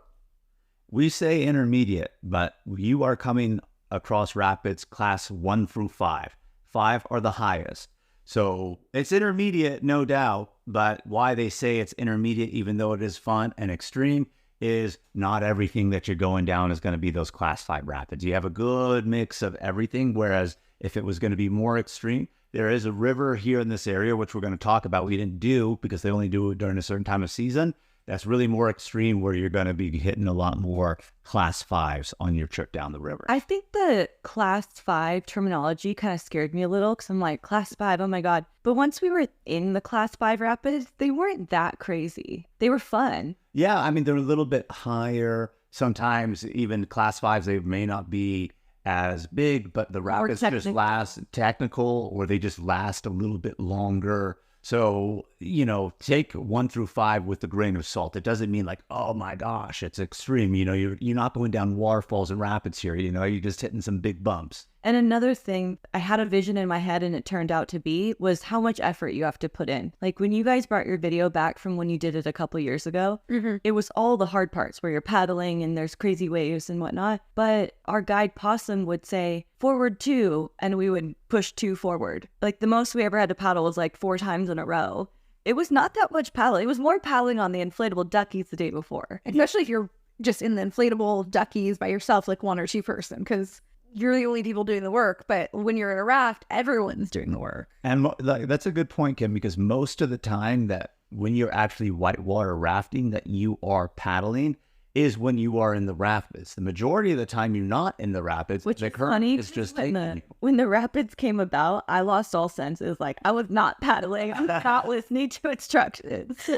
We say intermediate, but you are coming across rapids class 1 through 5. 5 are the highest. So it's intermediate, no doubt, but why they say it's intermediate, even though it is fun and extreme, is not everything that you're going down is going to be those class 5 rapids. You have a good mix of everything, whereas if it was going to be more extreme, there is a river here in this area, which we're going to talk about. We didn't do because they only do it during a certain time of season. That's really more extreme, where you're going to be hitting a lot more class 5s on your trip down the river. I think the class 5 terminology kind of scared me a little because I'm like, class 5, oh my God. But once we were in the class 5 rapids, they weren't that crazy. They were fun. Yeah, I mean, they're a little bit higher. Sometimes even class 5s, they may not be as big, but the rapids just last technical, or they just last a little bit longer. So, you know, take 1 through 5 with a grain of salt. It doesn't mean like, oh my gosh, it's extreme. You know, you're not going down waterfalls and rapids here. You know, you're just hitting some big bumps. And another thing, I had a vision in my head and it turned out to be, was how much effort you have to put in. Like when you guys brought your video back from when you did it a couple years ago, it was all the hard parts where you're paddling and there's crazy waves and whatnot. But our guide Possum would say, forward 2, and we would push 2 forward. Like the most we ever had to paddle was like 4 times in a row. It was not that much paddling. It was more paddling on the inflatable duckies the day before. Especially if you're just in the inflatable duckies by yourself, like 1 or 2 person, because you're the only people doing the work. But when you're in a raft, everyone's doing the work. And that's a good point, Kim, because most of the time that when you're actually whitewater rafting, that you are paddling is when you are in the rapids. The majority of the time you're not in the rapids. Which the is current funny. is just taking you. When the rapids came about, I lost all senses. Like I was not paddling. I was not listening to instructions.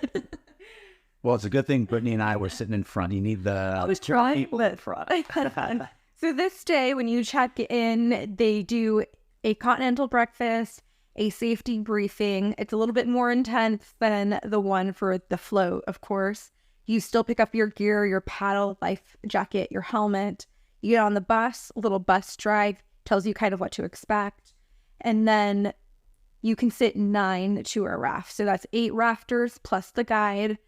Well, it's a good thing Brittany and I were sitting in front. You need the... I was trying with front. So this day, when you check in, they do a continental breakfast, a safety briefing. It's a little bit more intense than the one for the float, of course. You still pick up your gear, your paddle, life jacket, your helmet. You get on the bus, a little bus drive, tells you kind of what to expect. And then you can sit 9 to a raft. So that's 8 rafters plus the guide.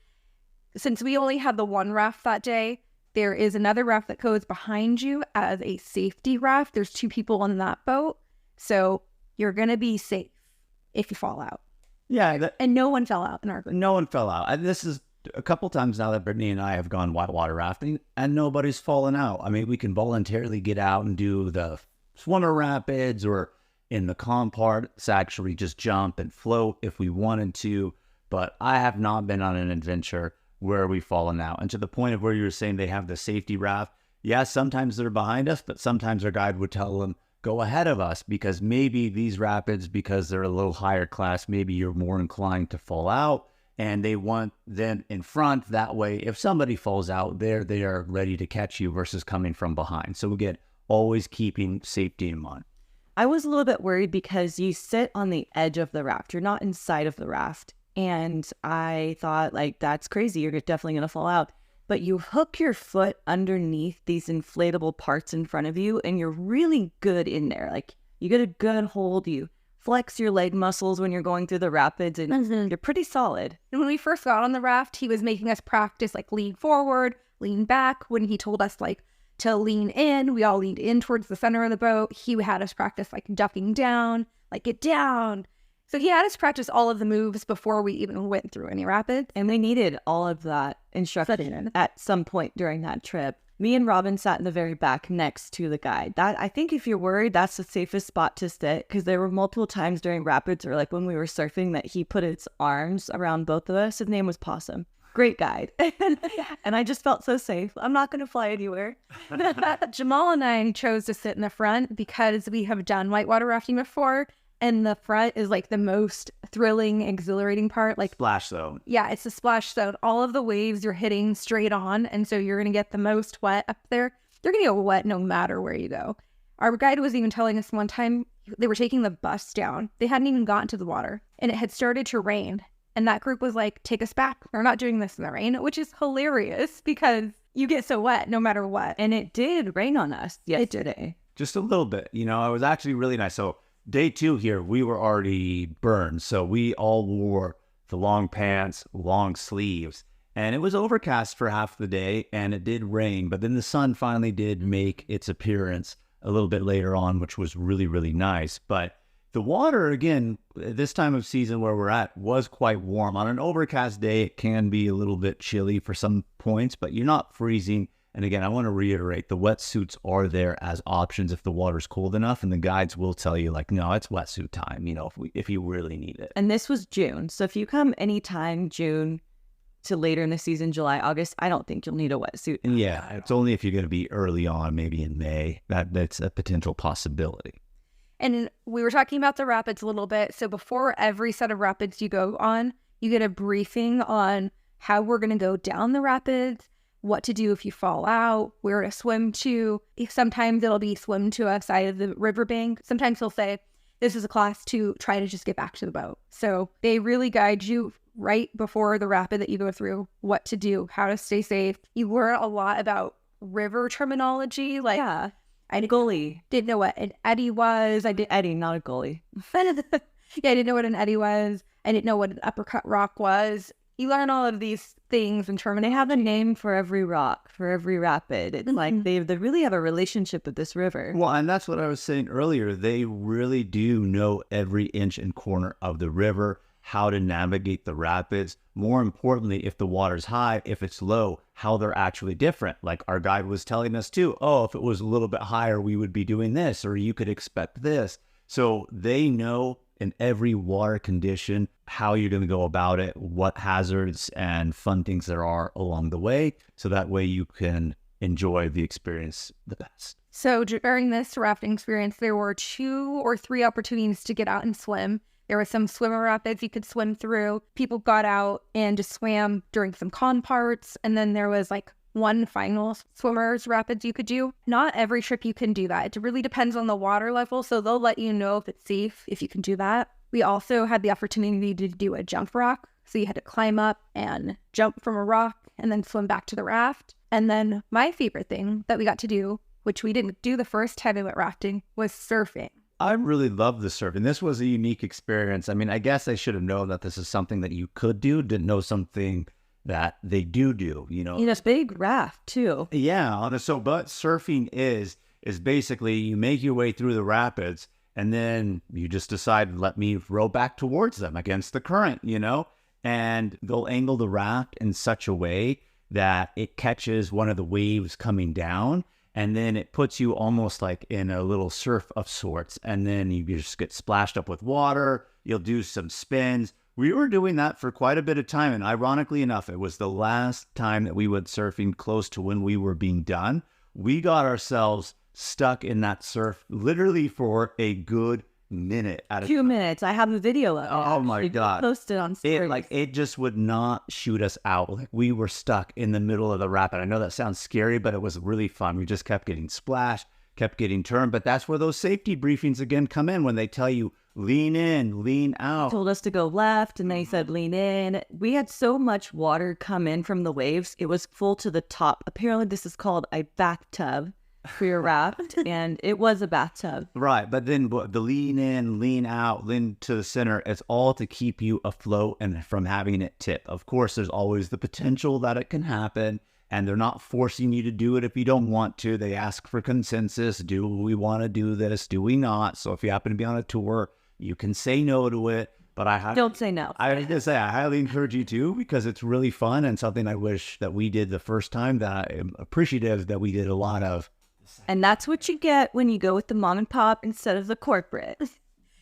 Since we only had the one raft that day, there is another raft that goes behind you as a safety raft. There's 2 people on that boat. So you're going to be safe if you fall out. Yeah. And no one fell out in our group. No one fell out. This is a couple times now that Brittany and I have gone whitewater rafting, and nobody's fallen out. I mean, we can voluntarily get out and do the swimmer rapids, or in the calm part, it's actually just jump and float if we wanted to. But I have not been on an adventure where we've fallen out. And to the point of where you were saying they have the safety raft, yeah, sometimes they're behind us, but sometimes our guide would tell them, go ahead of us, because maybe these rapids, because they're a little higher class, maybe you're more inclined to fall out, and they want them in front. That way, if somebody falls out, they are ready to catch you versus coming from behind. So again, always keeping safety in mind. I was a little bit worried because you sit on the edge of the raft. You're not inside of the raft. And I thought, like, that's crazy. You're definitely going to fall out. But you hook your foot underneath these inflatable parts in front of you, and you're really good in there. Like, you get a good hold. You flex your leg muscles when you're going through the rapids, and you're pretty solid. And when we first got on the raft, he was making us practice, like, lean forward, lean back. When he told us, like, to lean in, we all leaned in towards the center of the boat. He had us practice, like, ducking down, like, get down. So he had us practice all of the moves before we even went through any rapids. And we needed all of that instruction at some point during that trip. Me and Robin sat in the very back next to the guide. That, I think if you're worried, that's the safest spot to sit, because there were multiple times during rapids, or like when we were surfing, that he put his arms around both of us. His name was Possum. Great guide. And I just felt so safe. I'm not going to fly anywhere. Jamal and I chose to sit in the front because we have done whitewater rafting before. And the front is like the most thrilling, exhilarating part. Like Splash zone. Yeah, it's the splash zone. All of the waves you're hitting straight on. And so you're going to get the most wet up there. You're going to get wet no matter where you go. Our guide was even telling us one time they were taking the bus down. They hadn't even gotten to the water, and it had started to rain. And that group was like, take us back. We're not doing this in the rain, which is hilarious because you get so wet no matter what. And it did rain on us yesterday. Just a little bit. You know, it was actually really nice. So day 2 here, we were already burned. So we all wore the long pants, long sleeves, and it was overcast for half the day, and it did rain. But then the sun finally did make its appearance a little bit later on, which was really, really nice. But the water, again, this time of season where we're at, was quite warm. On an overcast day, it can be a little bit chilly for some points, but you're not freezing. And again, I want to reiterate, the wetsuits are there as options if the water's cold enough, and the guides will tell you, like, no, it's wetsuit time, you know, if you really need it. And this was June. So if you come anytime June to later in the season, July, August, I don't think you'll need a wetsuit. And yeah, it's only if you're going to be early on, maybe in May, that's a potential possibility. And we were talking about the rapids a little bit. So before every set of rapids you go on, you get a briefing on how we're going to go down the rapids, what to do if you fall out, where to swim to. Sometimes it'll be swim to a side of the riverbank. Sometimes they'll say, this is a class to try to just get back to the boat. So they really guide you right before the rapid that you go through, what to do, how to stay safe. You learn a lot about river terminology. Like, Yeah. I didn't know what an eddy was. Eddy, not a goalie. Yeah, I didn't know what an eddy was. I didn't know what an uppercut rock was. You learn all of these things in terminology. They have a name for every rock, for every rapid. It's like they really have a relationship with this river. Well, and that's what I was saying earlier. They really do know every inch and corner of the river, how to navigate the rapids. More importantly, if the water's high, if it's low, how they're actually different. Like our guide was telling us too, oh, if it was a little bit higher, we would be doing this, or you could expect this. So they know in every water condition how you're going to go about it, what hazards and fun things there are along the way. So that way you can enjoy the experience the best. So during this rafting experience, there were 2 or 3 opportunities to get out and swim. There was some swimmer rapids you could swim through. People got out and just swam during some con parts. And then there was like one final swimmer's rapids you could do. Not every trip you can do that. It really depends on the water level. So they'll let you know if it's safe, if you can do that. We also had the opportunity to do a jump rock. So you had to climb up and jump from a rock and then swim back to the raft. And then my favorite thing that we got to do, which we didn't do the first time we went rafting, was surfing. I really love the surfing. This was a unique experience. I mean, I guess I should have known that this is something that you could do, didn't know something that they do, you know. In a big raft, too. Yeah. So, but surfing is basically you make your way through the rapids and then you just decide, let me row back towards them against the current, you know, and they'll angle the raft in such a way that it catches one of the waves coming down. And then it puts you almost like in a little surf of sorts. And then you just get splashed up with water. You'll do some spins. We were doing that for quite a bit of time. And ironically enough, it was the last time that we went surfing close to when we were being done. We got ourselves stuck in that surf literally for a good minute at a 2 time. minutes. I have the video of it. Oh my God. Posted on stories. It just would not shoot us out. Like we were stuck in the middle of the rapid. I know that sounds scary, but it was really fun. We just kept getting splashed, kept getting turned. But that's where those safety briefings again come in when they tell you lean in, lean out. Told us to go left and they said lean in. We had so much water come in from the waves. It was full to the top. Apparently this is called a bathtub for your raft, and it was a bathtub. Right, but then the lean in, lean out, lean to the center, it's all to keep you afloat and from having it tip. Of course, there's always the potential that it can happen, and they're not forcing you to do it if you don't want to. They ask for consensus. Do we want to do this? Do we not? So if you happen to be on a tour, you can say no to it, but don't say no. I was gonna say, I highly encourage you to, because it's really fun and something I wish that we did the first time that I'm appreciative that we did a lot of. And that's what you get when you go with the mom and pop instead of the corporate.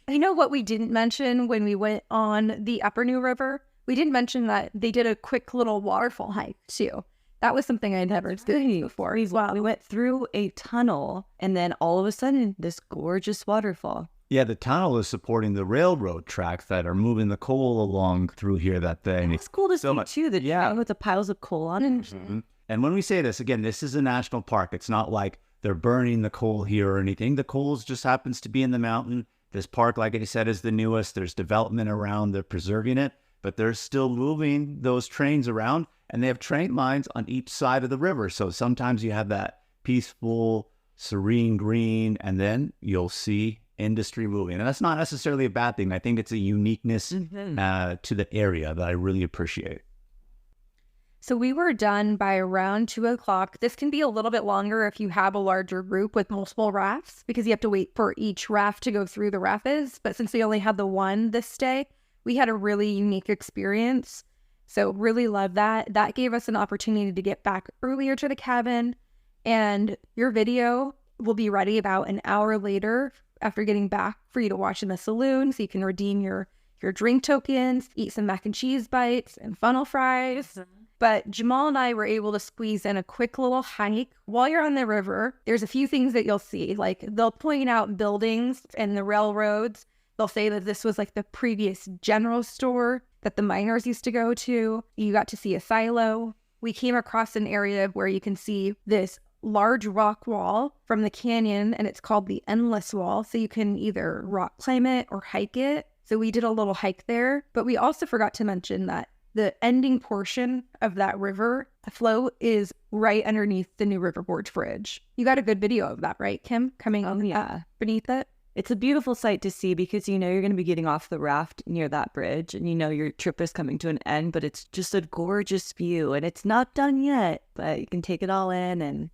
You know what we didn't mention when we went on the Upper New River? We didn't mention that they did a quick little waterfall hike too. That was something I'd never experienced before. Wow. We went through a tunnel and then all of a sudden this gorgeous waterfall. Yeah, the tunnel is supporting the railroad tracks that are moving the coal along through here that day. It's cool to see too, the train with the piles of coal on it. Mm-hmm. And when we say this, again, this is a national park. It's not like they're burning the coal here or anything. The coal just happens to be in the mountain. This park, like I said, is the newest. There's development around. They're preserving it, but they're still moving those trains around, and they have train lines on each side of the river. So sometimes you have that peaceful, serene green, and then you'll see industry moving. And that's not necessarily a bad thing. I think it's a uniqueness to the area that I really appreciate. So we were done by around 2:00. This can be a little bit longer if you have a larger group with multiple rafts, because you have to wait for each raft to go through the rapids. But since we only had the one this day, we had a really unique experience. So really love that. That gave us an opportunity to get back earlier to the cabin. And your video will be ready about an hour later after getting back for you to watch in the saloon, so you can redeem your drink tokens, eat some mac and cheese bites and funnel fries. But Jamal and I were able to squeeze in a quick little hike. While you're on the river, there's a few things that you'll see. Like they'll point out buildings and the railroads. They'll say that this was like the previous general store that the miners used to go to. You got to see a silo. We came across an area where you can see this large rock wall from the canyon, and it's called the Endless Wall. So you can either rock climb it or hike it. So we did a little hike there, but we also forgot to mention that the ending portion of that river flow is right underneath the New River Gorge Bridge. You got a good video of that, right, Kim? Coming on beneath it? It's a beautiful sight to see because you know you're going to be getting off the raft near that bridge and you know your trip is coming to an end, but it's just a gorgeous view and it's not done yet, but you can take it all in and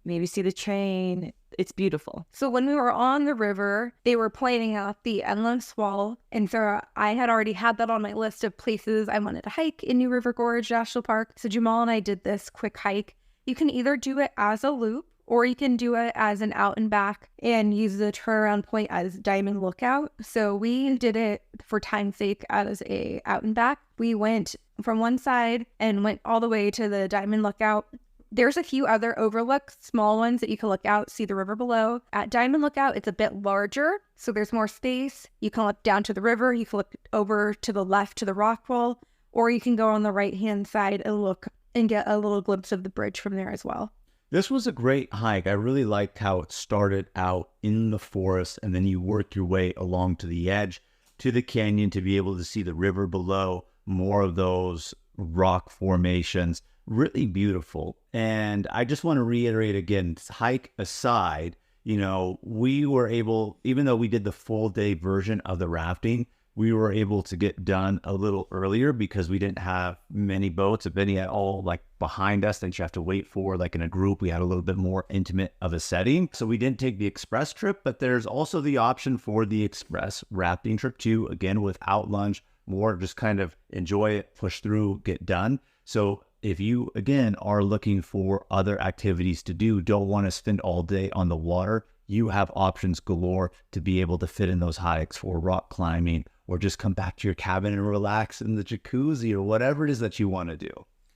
maybe see the train. It's beautiful. So when we were on the river, they were pointing out the Endless Wall. And so I had already had that on my list of places I wanted to hike in New River Gorge National Park. So Jamal and I did this quick hike. You can either do it as a loop or you can do it as an out and back and use the turnaround point as Diamond Lookout. So we did it for time's sake as a out and back. We went from one side and went all the way to the Diamond Lookout. There's a few other overlooks, small ones that you can look out, see the river below. At Diamond Lookout, it's a bit larger, so there's more space. You can look down to the river, you can look over to the left to the rock wall, or you can go on the right-hand side and look and get a little glimpse of the bridge from there as well. This was a great hike. I really liked how it started out in the forest and then you work your way along to the edge, to the canyon to be able to see the river below, more of those rock formations. Really beautiful. And I just want to reiterate again, hike aside, we were able, even though we did the full day version of the rafting, we were able to get done a little earlier because we didn't have many boats, if any at all, like behind us that you have to wait for. Like in a group, we had a little bit more intimate of a setting. So we didn't take the express trip, but there's also the option for the express rafting trip too, again, without lunch, more just kind of enjoy it, push through, get done. So if you, again, are looking for other activities to do, don't want to spend all day on the water, you have options galore to be able to fit in those hikes for rock climbing, or just come back to your cabin and relax in the jacuzzi or whatever it is that you want to do.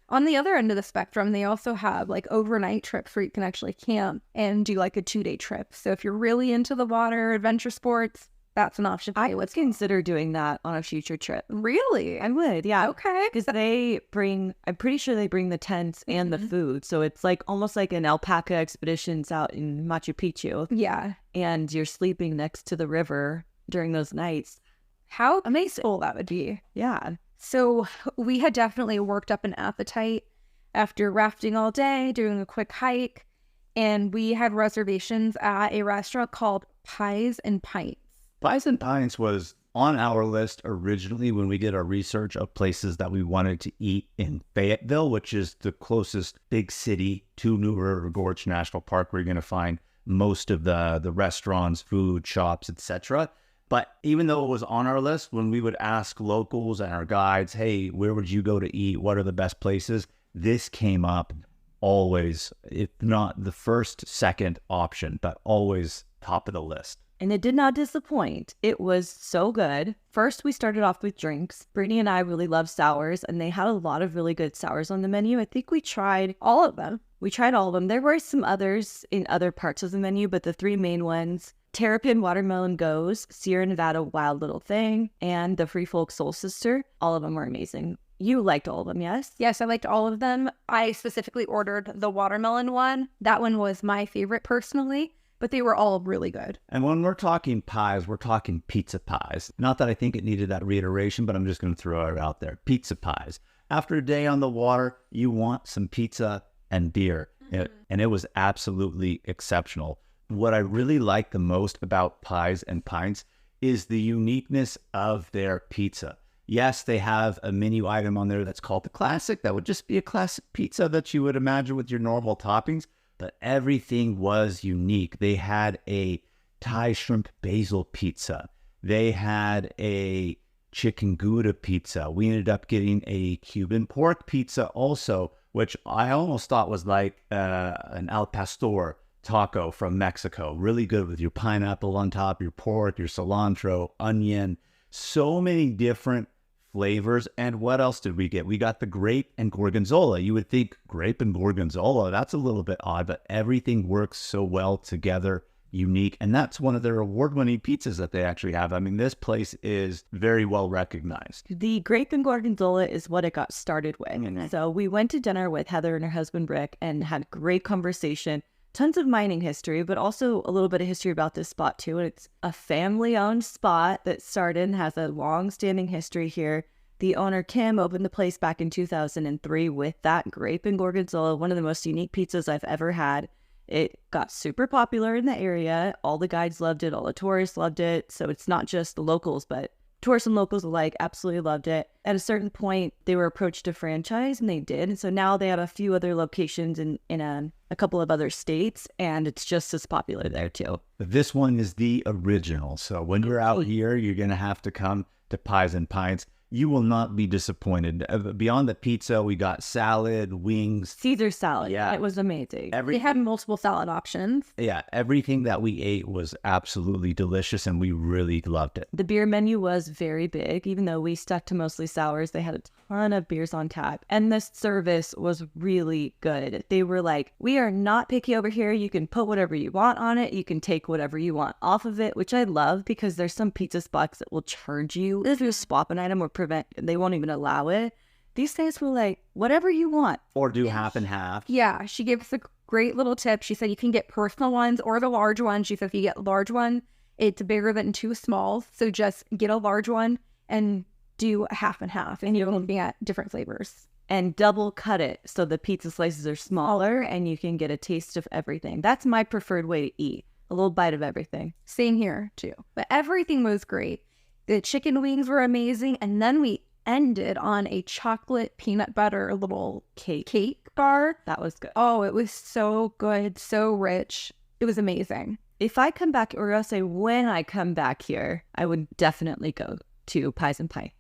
On the other end of the spectrum, they also have like overnight trips where you can actually camp and do like a 2-day trip. So if you're really into the water, adventure sports, that's an option. I would consider doing that on a future trip. Really? I would, yeah. Okay. Because I'm pretty sure they bring the tents and the food. So it's like almost like an alpaca expeditions out in Machu Picchu. Yeah. And you're sleeping next to the river during those nights. How amazing that would be. Yeah. So we had definitely worked up an appetite after rafting all day, doing a quick hike, and we had reservations at a restaurant called Pies and Pints. Pies and Pints was on our list originally when we did our research of places that we wanted to eat in Fayetteville, which is the closest big city to New River Gorge National Park, where you're going to find most of the restaurants, food, shops, etc. But even though it was on our list, when we would ask locals and our guides, hey, where would you go to eat? What are the best places? This came up always, if not the first, second option, but always top of the list. And it did not disappoint. It was so good. First, we started off with drinks. Brittany and I really love sours, and they had a lot of really good sours on the menu. I think we tried all of them. There were some others in other parts of the menu, but the 3 main ones: Terrapin Watermelon Goes, Sierra Nevada Wild Little Thing, and the Free Folk Soul Sister. All of them were amazing. You liked all of them, yes? Yes, I liked all of them. I specifically ordered the watermelon one. That one was my favorite personally, but they were all really good. And when we're talking pies, we're talking pizza pies. Not that I think it needed that reiteration, but I'm just going to throw it out there. Pizza pies. After a day on the water, you want some pizza and beer. And it was absolutely exceptional. What I really like the most about Pies and Pints is the uniqueness of their pizza. Yes, they have a menu item on there that's called the classic. That would just be a classic pizza that you would imagine with your normal toppings, but everything was unique. They had a Thai shrimp basil pizza. They had a chicken Gouda pizza. We ended up getting a Cuban pork pizza also, which I almost thought was like an al pastor taco from Mexico. Really good with your pineapple on top, your pork, your cilantro, onion. So many different flavors. And what else did we get? We got the grape and gorgonzola. You would think grape and gorgonzola, that's a little bit odd, but everything works so well together, unique. And that's one of their award-winning pizzas that they actually have. I mean, this place is very well recognized. The grape and gorgonzola is what it got started with. So we went to dinner with Heather and her husband, Rick, and had great conversation. Tons of mining history, but also a little bit of history about this spot too. And it's a family-owned spot that started and has a long-standing history here. The owner, Kim, opened the place back in 2003 with that grape and gorgonzola, one of the most unique pizzas I've ever had. It got super popular in the area. All the guides loved it. All the tourists loved it. So it's not just the locals, but tourists and locals alike absolutely loved it. At a certain point, they were approached to franchise, and they did. And so now they have a few other locations in a couple of other states, and it's just as popular there too. This one is the original. So when you're out here, you're going to have to come to Pies and Pints. You will not be disappointed. Beyond the pizza, we got salad, wings. Caesar salad. Yeah. It was amazing. They had multiple salad options. Yeah, everything that we ate was absolutely delicious, and we really loved it. The beer menu was very big, even though we stuck to mostly sours. They had a ton of beers on tap, and the service was really good. They were like, we are not picky over here. You can put whatever you want on it. You can take whatever you want off of it, which I love because there's some pizza spots that will charge you if you swap an item or they won't even allow it. These things were like, whatever you want. Or do half and half. Yeah, she gave us a great little tip. She said you can get personal ones or the large one. She said if you get a large one, it's bigger than 2 smalls. So just get a large one and do a half and half. And you're looking at different flavors. And double cut it so the pizza slices are smaller and you can get a taste of everything. That's my preferred way to eat. A little bite of everything. Same here too. But everything was great. The chicken wings were amazing. And then we ended on a chocolate peanut butter little cake bar. That was good. Oh, it was so good, so rich. It was amazing. If I come back, or I'll say when I come back here, I would definitely go to Pies and Pints.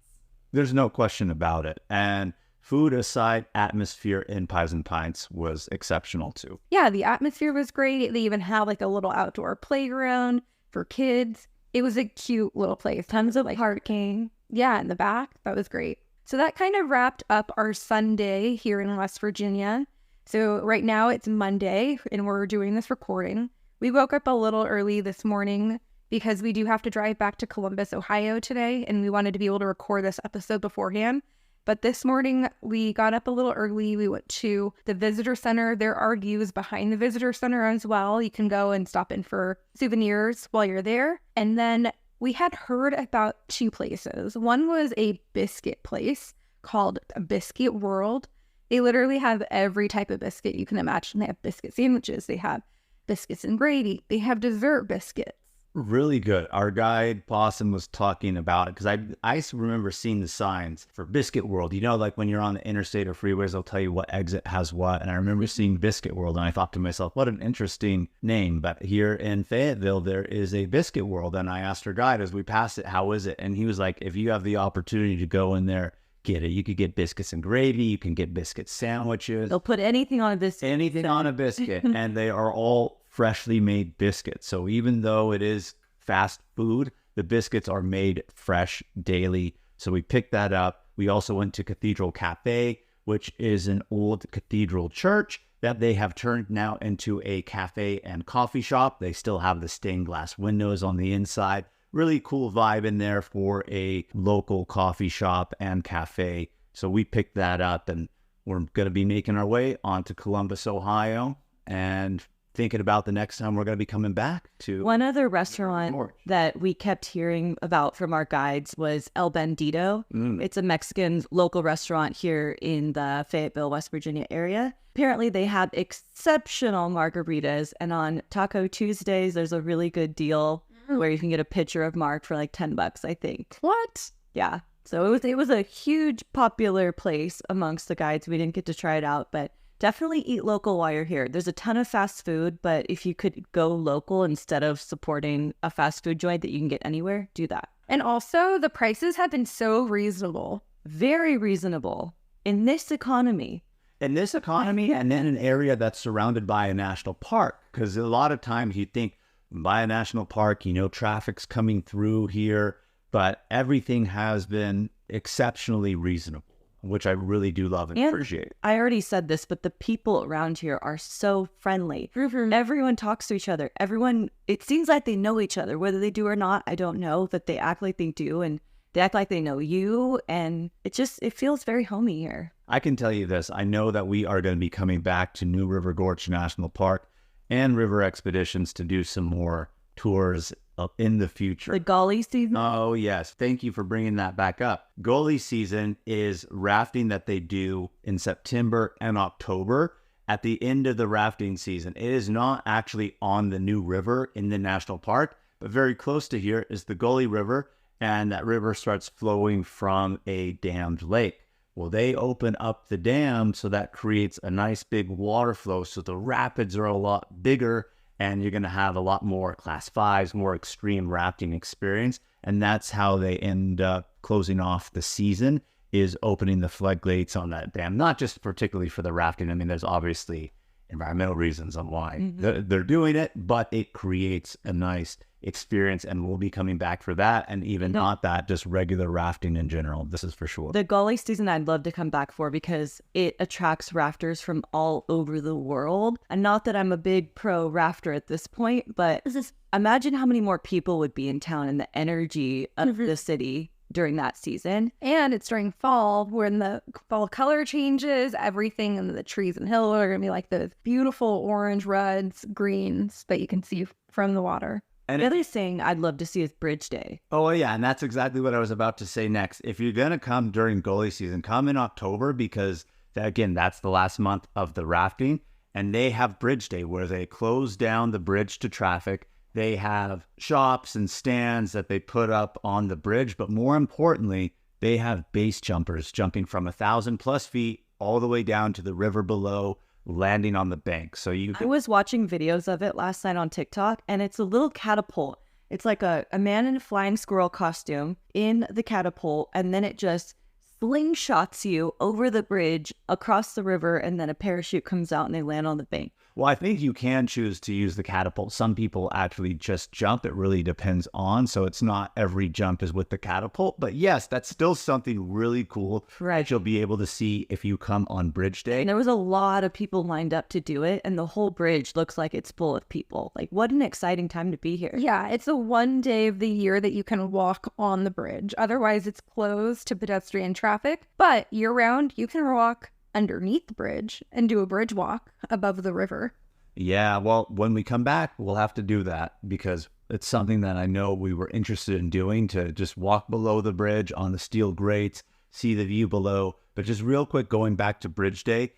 There's no question about it. And food aside, atmosphere in Pies and Pints was exceptional too. Yeah, the atmosphere was great. They even had like a little outdoor playground for kids. It was a cute little place. Tons of parking. Yeah, in the back. That was great. So that kind of wrapped up our Sunday here in West Virginia. So right now it's Monday and we're doing this recording. We woke up a little early this morning because we do have to drive back to Columbus, Ohio today, and we wanted to be able to record this episode beforehand. But this morning we got up a little early. We went to the visitor center. There are views behind the visitor center as well. You can go and stop in for souvenirs while you're there. And then we had heard about 2 places. One was a biscuit place called Biscuit World. They literally have every type of biscuit you can imagine. They have biscuit sandwiches. They have biscuits and gravy. They have dessert biscuits. Really good. Our guide Possum was talking about it because I remember seeing the signs for Biscuit World. You know, like when you're on the interstate or freeways, they'll tell you what exit has what. And I remember seeing Biscuit World and I thought to myself, what an interesting name. But here in Fayetteville, there is a Biscuit World. And I asked our guide as we passed it, how is it? And he was like, if you have the opportunity to go in there, get it. You could get biscuits and gravy. You can get biscuit sandwiches. They'll put anything on a biscuit. Anything on a biscuit. And they are all freshly made biscuits. So even though it is fast food, the biscuits are made fresh daily. So we picked that up. We also went to Cathedral Cafe, which is an old cathedral church that they have turned now into a cafe and coffee shop. They still have the stained glass windows on the inside. Really cool vibe in there for a local coffee shop and cafe. So we picked that up and we're going to be making our way onto Columbus, Ohio, and thinking about the next time we're going to be coming back to. One other restaurant that we kept hearing about from our guides was El Bandito. It's a Mexican local restaurant here in the Fayetteville, West Virginia area. Apparently they have exceptional margaritas, and on Taco Tuesdays, there's a really good deal where you can get a pitcher of marg for like $10, I think. What? Yeah. So it was a huge popular place amongst the guides. We didn't get to try it out, but definitely eat local while you're here. There's a ton of fast food, but if you could go local instead of supporting a fast food joint that you can get anywhere, do that. And also the prices have been so reasonable. Very reasonable in this economy. In this economy, and in an area that's surrounded by a national park, because a lot of times you think by a national park, you know, traffic's coming through here, but everything has been exceptionally reasonable, which I really do love and appreciate. I already said this, but the people around here are so friendly. Everyone talks to each other. Everyone, it seems like they know each other. Whether they do or not, I don't know, but they act like they do, and they act like they know you, and it feels very homey here. I can tell you this. I know that we are going to be coming back to New River Gorge National Park and River Expeditions to do some more tours in the future. The Gully season? Oh, yes. Thank you for bringing that back up. Gully season is rafting that they do in September and October at the end of the rafting season. It is not actually on the New River in the national park, but very close to here is the Gully River, and that river starts flowing from a dammed lake. Well, they open up the dam, so that creates a nice big water flow, so the rapids are a lot bigger, and you're going to have a lot more Class 5s, more extreme rafting experience. And that's how they end up closing off the season, is opening the floodgates on that dam, not just particularly for the rafting. I mean, there's obviously environmental reasons on why they're doing it, but it creates a nice experience, and we'll be coming back for that. And even not that, just regular rafting in general. This is for sure. The gully season I'd love to come back for because it attracts rafters from all over the world. And not that I'm a big pro rafter at this point, but imagine how many more people would be in town and the energy of the city during that season. And it's during fall when the fall color changes, everything in the trees and hills are going to be like those beautiful orange, reds, greens that you can see from the water. And the other thing I'd love to see is Bridge Day. Oh, yeah. And that's exactly what I was about to say next. If you're going to come during gully season, come in October, because, again, that's the last month of the rafting. And they have Bridge Day where they close down the bridge to traffic. They have shops and stands that they put up on the bridge. But more importantly, they have base jumpers jumping from 1,000+ feet all the way down to the river below, landing on the bank. So I was watching videos of it last night on TikTok, and it's a little catapult. It's like a man in a flying squirrel costume in the catapult, and then it just slingshots you over the bridge across the river, and then a parachute comes out and they land on the bank. Well, I think you can choose to use the catapult. Some people actually just jump. It really depends on. So it's not every jump is with the catapult. But yes, that's still something really cool that you'll be able to see if you come on Bridge Day. And there was a lot of people lined up to do it. And the whole bridge looks like it's full of people. Like, what an exciting time to be here. Yeah, it's the one day of the year that you can walk on the bridge. Otherwise, it's closed to pedestrian traffic. But year-round, you can walk underneath the bridge and do a bridge walk above the river. Yeah, well, when we come back, we'll have to do that because it's something that I know we were interested in doing, to just walk below the bridge on the steel grates, see the view below. But just real quick, going back to Bridge Day,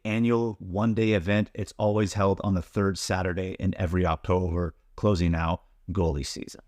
annual one-day event. It's always held on the third Saturday in every October, closing out gully season.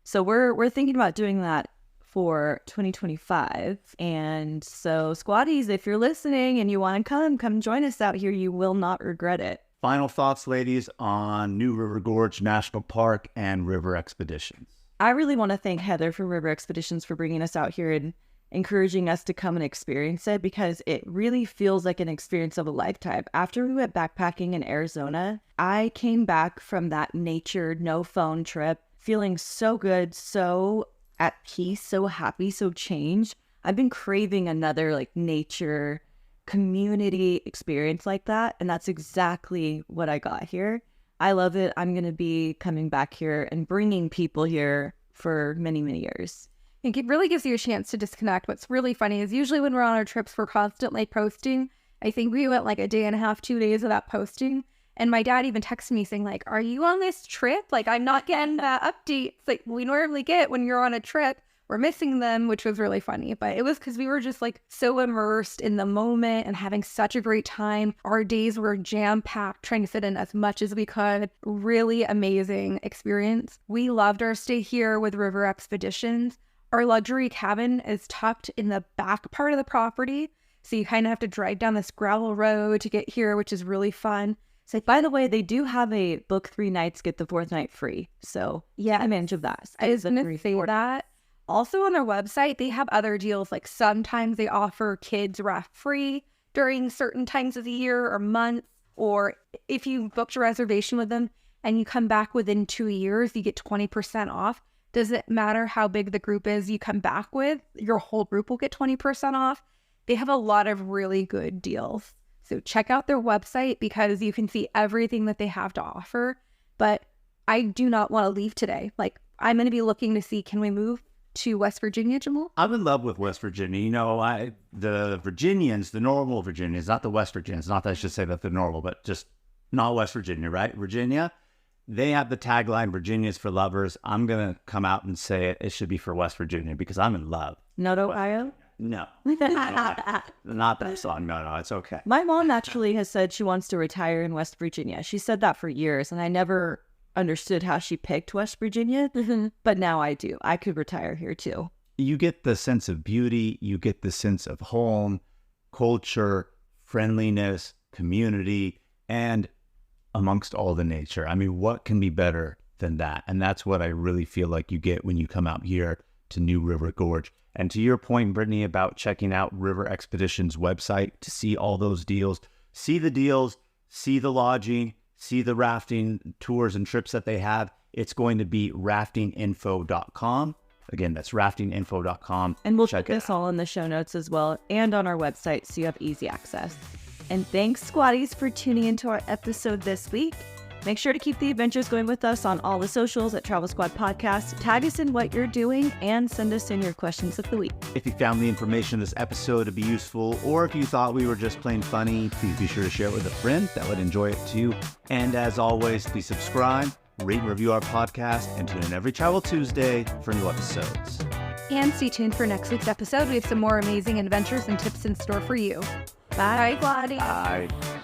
So we're thinking about doing that for 2025. And so squatties, if you're listening and you want to come join us out here. You will not regret it. Final thoughts, ladies, on New River Gorge National Park and River Expeditions. I really want to thank Heather from River Expeditions for bringing us out here and encouraging us to come and experience it, because it really feels like an experience of a lifetime. After we went backpacking in Arizona, I came back from that nature, no phone trip, feeling so good, so at peace, so happy, so changed. I've been craving another like nature community experience like that. And that's exactly what I got here. I love it. I'm going to be coming back here and bringing people here for many, many years. It really gives you a chance to disconnect. What's really funny is usually when we're on our trips, we're constantly posting. I think we went like a day and a half, 2 days without posting. And my dad even texted me saying, like, are you on this trip? Like, I'm not getting updates like we normally get when you're on a trip. We're missing them, which was really funny. But it was because we were just like so immersed in the moment and having such a great time. Our days were jam-packed, trying to fit in as much as we could. Really amazing experience. We loved our stay here with River Expeditions. Our luxury cabin is tucked in the back part of the property. So you kind of have to drive down this gravel road to get here, which is really fun. So, by the way, they do have a book 3 nights, get the 4th night free. So, yeah, advantage of that. I was going to say that. Also on their website, they have other deals. Like sometimes they offer kids raft free during certain times of the year or months. Or if you booked a reservation with them and you come back within 2 years, you get 20% off. Doesn't matter how big the group is you come back with, your whole group will get 20% off. They have a lot of really good deals. So check out their website because you can see everything that they have to offer. But I do not want to leave today. Like, I'm going to be looking to see, can we move to West Virginia, Jamal? I'm in love with West Virginia. You know, the Virginians, the normal Virginians, not the West Virginians, not that I should say that they're normal, but just not West Virginia, right? Virginia, they have the tagline, Virginia's for lovers. I'm going to come out and say it should be for West Virginia because I'm in love. Not Ohio? No. Not that song. No, it's okay. My mom actually has said she wants to retire in West Virginia. She said that for years, and I never understood how she picked West Virginia, but now I do. I could retire here too. You get the sense of beauty, you get the sense of home, culture, friendliness, community, and amongst all the nature. I mean, what can be better than that. And that's what I really feel like you get when you come out here to New River Gorge. And to your point, Brittany, about checking out River Expeditions website to see all those deals, see the deals, see the lodging, see the rafting tours and trips that they have. It's going to be raftinginfo.com. Again, that's raftinginfo.com. And we'll put this all in the show notes as well and on our website so you have easy access. And thanks, Squatties, for tuning into our episode this week. Make sure to keep the adventures going with us on all the socials at Travel Squad Podcast. Tag us in what you're doing and send us in your questions of the week. If you found the information in this episode to be useful, or if you thought we were just plain funny, please be sure to share it with a friend that would enjoy it too. And as always, please subscribe, rate and review our podcast, and tune in every Travel Tuesday for new episodes. And stay tuned for next week's episode. We have some more amazing adventures and tips in store for you. Bye, Squatty. Bye.